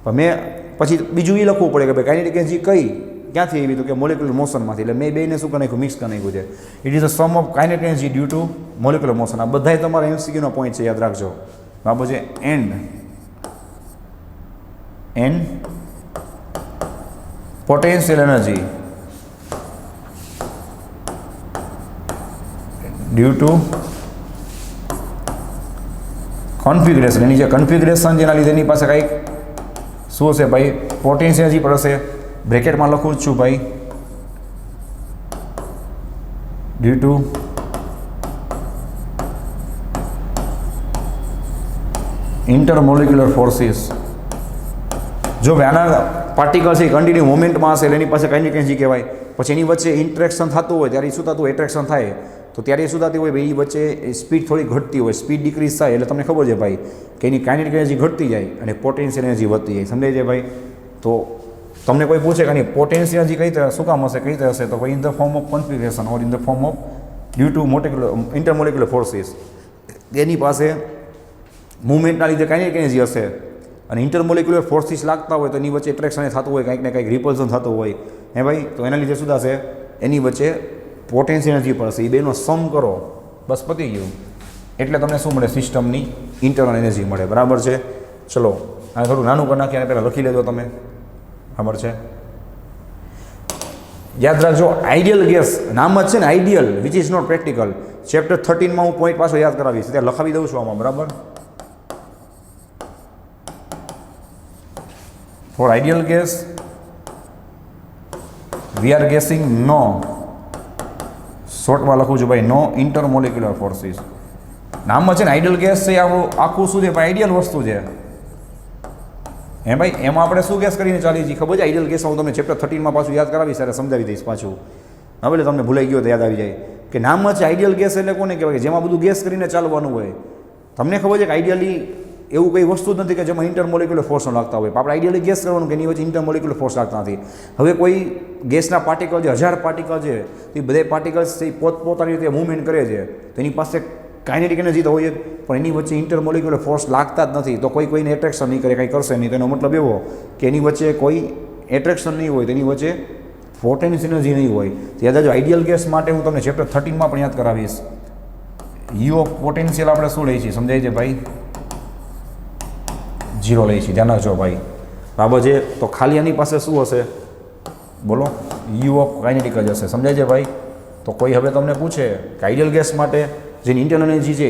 પણ મેં પછી બીજું એ લખવું પડે કે ભાઈ કાઇનેટિક એનર્જી કઈ ક્યાંથી આવી? તો કે મોલેક્યુલર મોશનમાંથી. એટલે મેં બેને શું કરી નાખ્યું? મિક્સ કરી નાખ્યું છે. It is the sum of kinetic energy due to molecular motion. આ બધાય તમારા એમસીક્યુનો પોઈન્ટ છે, યાદ રાખજો, બરાબર છે? And potential energy due to configuration. એની જે કન્ફિગરેશન જેના લીધે એની પાસે કંઈક શું હશે ભાઈ? પોટેન્શિયલ એનર્જી પણ હશે. બ્રેકેટમાં લખું જ છું ભાઈ, ડ્યુ ટુ ઇન્ટરમોલિક્યુલર ફોર્સિસ. જો આના પાર્ટિકલ છે કન્ટિન્યુ મોમેન્ટમાં હશે એટલે એની પાસે કાઇનેટિક એનર્જી કહેવાય. પછી એની વચ્ચે ઇન્ટરેક્શન થતું હોય ત્યારે શું થતું હોય? એટ્રેક્શન થાય. તો ત્યારે શું થતી હોય ભાઈ? એ વચ્ચે સ્પીડ થોડી ઘટતી હોય, સ્પીડ ડિક્રીઝ થાય એટલે તમને ખબર છે ભાઈ કે એની કાઇનેટિક એનર્જી ઘટતી જાય અને પોટેન્શિયલ એનર્જી વધતી જાય, સમજાય છે ભાઈ? તો તમને કોઈ પૂછે કે આની પોટેન્શિયલ એનર્જી કઈ રીતે શું કામ હશે, કઈ રીતે હશે? તો ભાઈ in the form of configuration or in the form of due to intermolecular forces. એની પાસે મૂવમેન્ટના લીધે કાઇનેટિક એનર્જી હશે, અને ઇન્ટરમોલિક્યુલર ફોર્સિસ લાગતા હોય તો એની વચ્ચે એટ્રેક્શન થતું હોય, કંઈક ને કંઈક રિપલ્શન થતું હોય, હે ભાઈ? તો એના લીધે શું થશે? એની વચ્ચે પોટેન્શિયલ એનર્જી પડશે. એ બેનો સમ કરો, બસ પતી ગયું. એટલે તમને શું મળે? સિસ્ટમની ઇન્ટરનલ એનર્જી મળે, બરાબર છે? ચલો આ થોડું નાનું કરી નાખીએ, પહેલાં લખી લેજો તમે, બરાબર છે? યાદ રાખજો, આઈડિયલ ગેસ નામ જ છે ને, ideal, which is not practical. Chapter 13માં હું પોઈન્ટ પાછો યાદ કરાવીશ, ત્યાં લખાવી દઉં છું આમાં, બરાબર? For ideal gas we are guessing no, શોર્ટમાં લખું છું ભાઈ, નો ઇન્ટરમોલિક્યુલર ફોર્સિસ. નામમાં છે ને આઈડિયલ ગેસ છે, આપણું આખું શું છે ભાઈ, આઈડિયલ વસ્તુ છે. હે ભાઈ, એમાં આપણે શું ગેસ કરીને ચાલીએ છીએ ખબર છે? આઈડિયલ ગેસ હું તમને ચેપ્ટર 13માં પાછું યાદ કરાવીશ, ત્યારે સમજાવી દઈશ પાછું. હવે એટલે તમને ભૂલાઈ ગયો તો યાદ આવી જાય કે નામમાં છે આઈડિયલ ગેસ એટલે કોને કહેવાય કે જેમાં બધું ગેસ કરીને ચાલવાનું હોય. તમને ખબર છે કે આઈડિયલી એવું કંઈ વસ્તુ જ નથી કે જેમાં ઇન્ટરમોલિક્યુલર ફોર્સ લાગતા હોય. આપણે આઈડિયલી ગેસ કરવાનું કે એની વચ્ચે ઇન્ટરમોલિક્યુલર ફોર્સ લાગતા નથી. હવે કોઈ ગેસના પાર્ટિકલ જે 1000 પાર્ટિકલ છે, એ બધા પાર્ટિકલ્સ પોતપોતાની રીતે મૂવમેન્ટ કરે છે, તો એની પાસે કાઇનેટિક એનર્જી તો હોય જ, પણ એની વચ્ચે ઇન્ટરમોલિક્યુલર ફોર્સ લાગતા જ નથી. તો કોઈને એટ્રેક્શન નહીં કરે, કંઈ કરશે નહીં. તેનો મતલબ એવો કે એની વચ્ચે કોઈ એટ્રેક્શન નહીં હોય, તેની વચ્ચે પોટેન્શિયલ એનર્જી નહીં હોય. તો યાદ રાખજો, આઈડિયલ ગેસ માટે હું તમને ચેપ્ટર 13માં પણ યાદ કરાવીશ. યુ ઓફ પોટેન્શિયલ આપણે શું લઈએ છીએ સમજાય છે ભાઈ? 0 લઈએ છીએ. ધ્યાન રાખજો ભાઈ, બરાબર છે. તો ખાલી એની પાસે શું હશે બોલો? યુ ઓફ કાઇનેટિક જ હશે. સમજાય છે ભાઈ? તો કોઈ હવે તમને પૂછે કે આઈડિયલ ગેસ માટે જેની ઇન્ટરનલ એનર્જી છે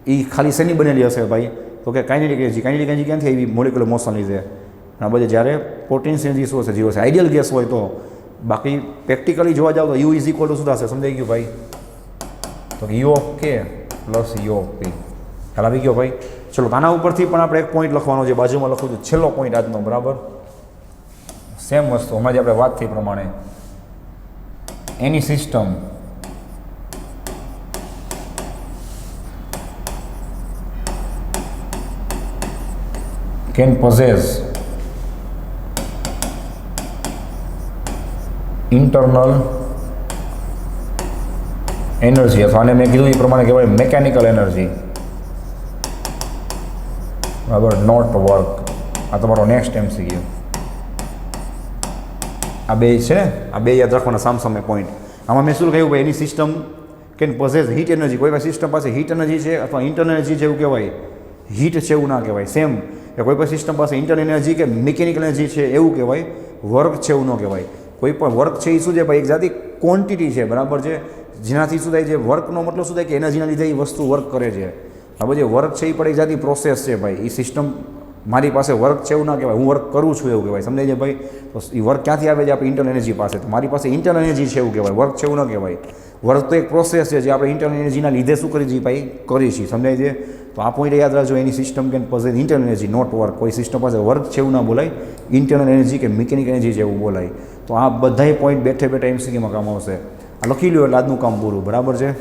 એ ખાલી શેની બનેલી હશે ભાઈ? તો કે કાઇનેટિક એનર્જી. કાઇનેટિક એનર્જી ક્યાંથી આવી? મોલિક્યુલર મોશન લીધે. બરાબર છે. જ્યારે પોટેન્શિયલ એનર્જી શું હશે? 0 હશે. આઈડિયલ ગેસ હોય તો. બાકી પ્રેક્ટિકલી જોવા જાવ તો યુ ઇઝ ઇક્વલ ટુ શું થશે? સમજાઈ ગયું ભાઈ? તો યુ ઓફ કે પ્લસ યુ ઓફ પી. ખ્યાલ આવી ગયો ભાઈ? ચલો, આના ઉપરથી પણ આપણે એક પોઈન્ટ લખવાનો છે, બાજુમાં લખું છું છેલ્લો પોઈન્ટ આજનો. બરાબર, સેમ વસ્તુ હમણાં જે આપણે વાત થઈ પ્રમાણે, any system can possess internal energy, અથવા આને મેં કીધું એ પ્રમાણે કહેવાય મેકેનિકલ એનર્જી. બરાબર, નોટ વર્ક. આ તમારો નેક્સ્ટ MCQ. આ બે છે ને, આ બે યાદ રાખવાના સામસામે પોઈન્ટ. આમાં મેં શું કહ્યું ભાઈ? એની system can possess heat energy. કોઈ સિસ્ટમ પાસે હીટ એનર્જી છે અથવા ઇન્ટરનલ એનર્જી છે એવું કહેવાય. હીટ છે એવું ના કહેવાય. સેમ કે કોઈ પણ સિસ્ટમ પાસે ઇન્ટરનલ એનર્જી કે મિકેનિકલ એનર્જી છે એવું કહેવાય. વર્ક છે એવું ન કહેવાય. કોઈ પણ વર્ક છે એ શું છે ભાઈ? એક જાતિ ક્વોન્ટિટી છે. બરાબર છે. જેનાથી શું થાય છે? વર્કનો મતલબ શું થાય કે એનર્જીના લીધે એ વસ્તુ વર્ક કરે છે. હવે જે વર્ક છે એ પણ એક જાતિ પ્રોસેસ છે ભાઈ. એ સિસ્ટમ મારી પાસે વર્ક છે એવું ના કહેવાય, હું વર્ક કરું છું એવું કહેવાય. સમજાય છે ભાઈ? તો એ વર્ક ક્યાંથી આવે છે? આપણે ઇન્ટરનલ એનર્જી પાસે. તો મારી પાસે ઇન્ટરનલ એનર્જી છે એવું કહેવાય, વર્ક છે એવું ન કહેવાય. વર્ક તો એક પ્રોસેસ છે જે આપણે ઇન્ટરનલ એનર્જીના લીધે શું કરી છીએ ભાઈ? કરી છીએ. સમજાય છે? તો આ પોઈન્ટ યાદ રાખજો. Any system can possess internal energy not work. કોઈ સિસ્ટમ પાસે વર્ક છે એવું ના બોલાય, ઇન્ટરનલ એનર્જી કે મિકેનિકલ એનર્જી છે એવું બોલાય. તો આ બધાય પોઈન્ટ બેઠે બેઠા MCQમાં કામ આવશે. આ લખી લો એટલે આજનું કામ પૂરું. બરાબર છે?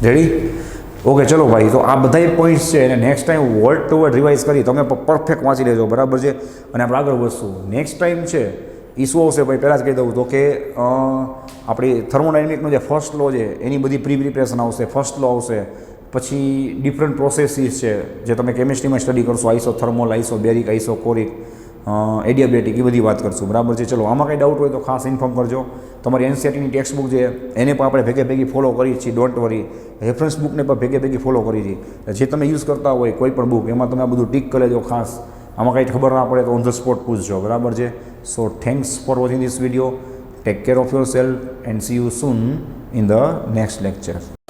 રેડી? ઓકે, ચલો ભાઈ. તો આ બધા પોઈન્ટ્સ છે એને next time word to word revise કરી તમે પરફેક્ટ વાંચી લેજો. બરાબર છે? અને આપણે આગળ વધશું. નેક્સ્ટ ટાઈમ છે એ શું આવશે ભાઈ? પહેલાં જ કહી દઉં તો કે આપણી થર્મોડાયનેમિકનો જે ફર્સ્ટ લો છે એની બધી પ્રિપરેશન આવશે. ફર્સ્ટ લો આવશે, પછી ડિફરન્ટ પ્રોસેસીસ છે જે તમે કેમિસ્ટ્રીમાં સ્ટડી કરશો, આઇસોથર્મલ, આઇસોબેરિક, આઇસોકોરિક, એડિયાબેટિક, એ બધી વાત કરશું. બરાબર છે? ચલો, આમાં કંઈ ડાઉટ હોય તો ખાસ ઇન્ફોર્મ કરજો. તમારી NCERTની ટેક્સ્ટ બુક છે એને પણ આપણે ભેગે ભેગી ફોલો કરી છીએ. Don't worry. રેફરન્સ બુકને પણ ભેગે ભેગી ફોલો કરી છીએ. જે તમે યુઝ કરતા હોય કોઈ પણ બુક, એમાં તમે આ બધું ટીક કરી લેજો ખાસ. આમાં કંઈ ખબર ના પડે તો ઓન ધ સ્પોટ પૂછજો. બરાબર છે? સો thanks for watching this video. Take care of your self and C you soon in the next lecture.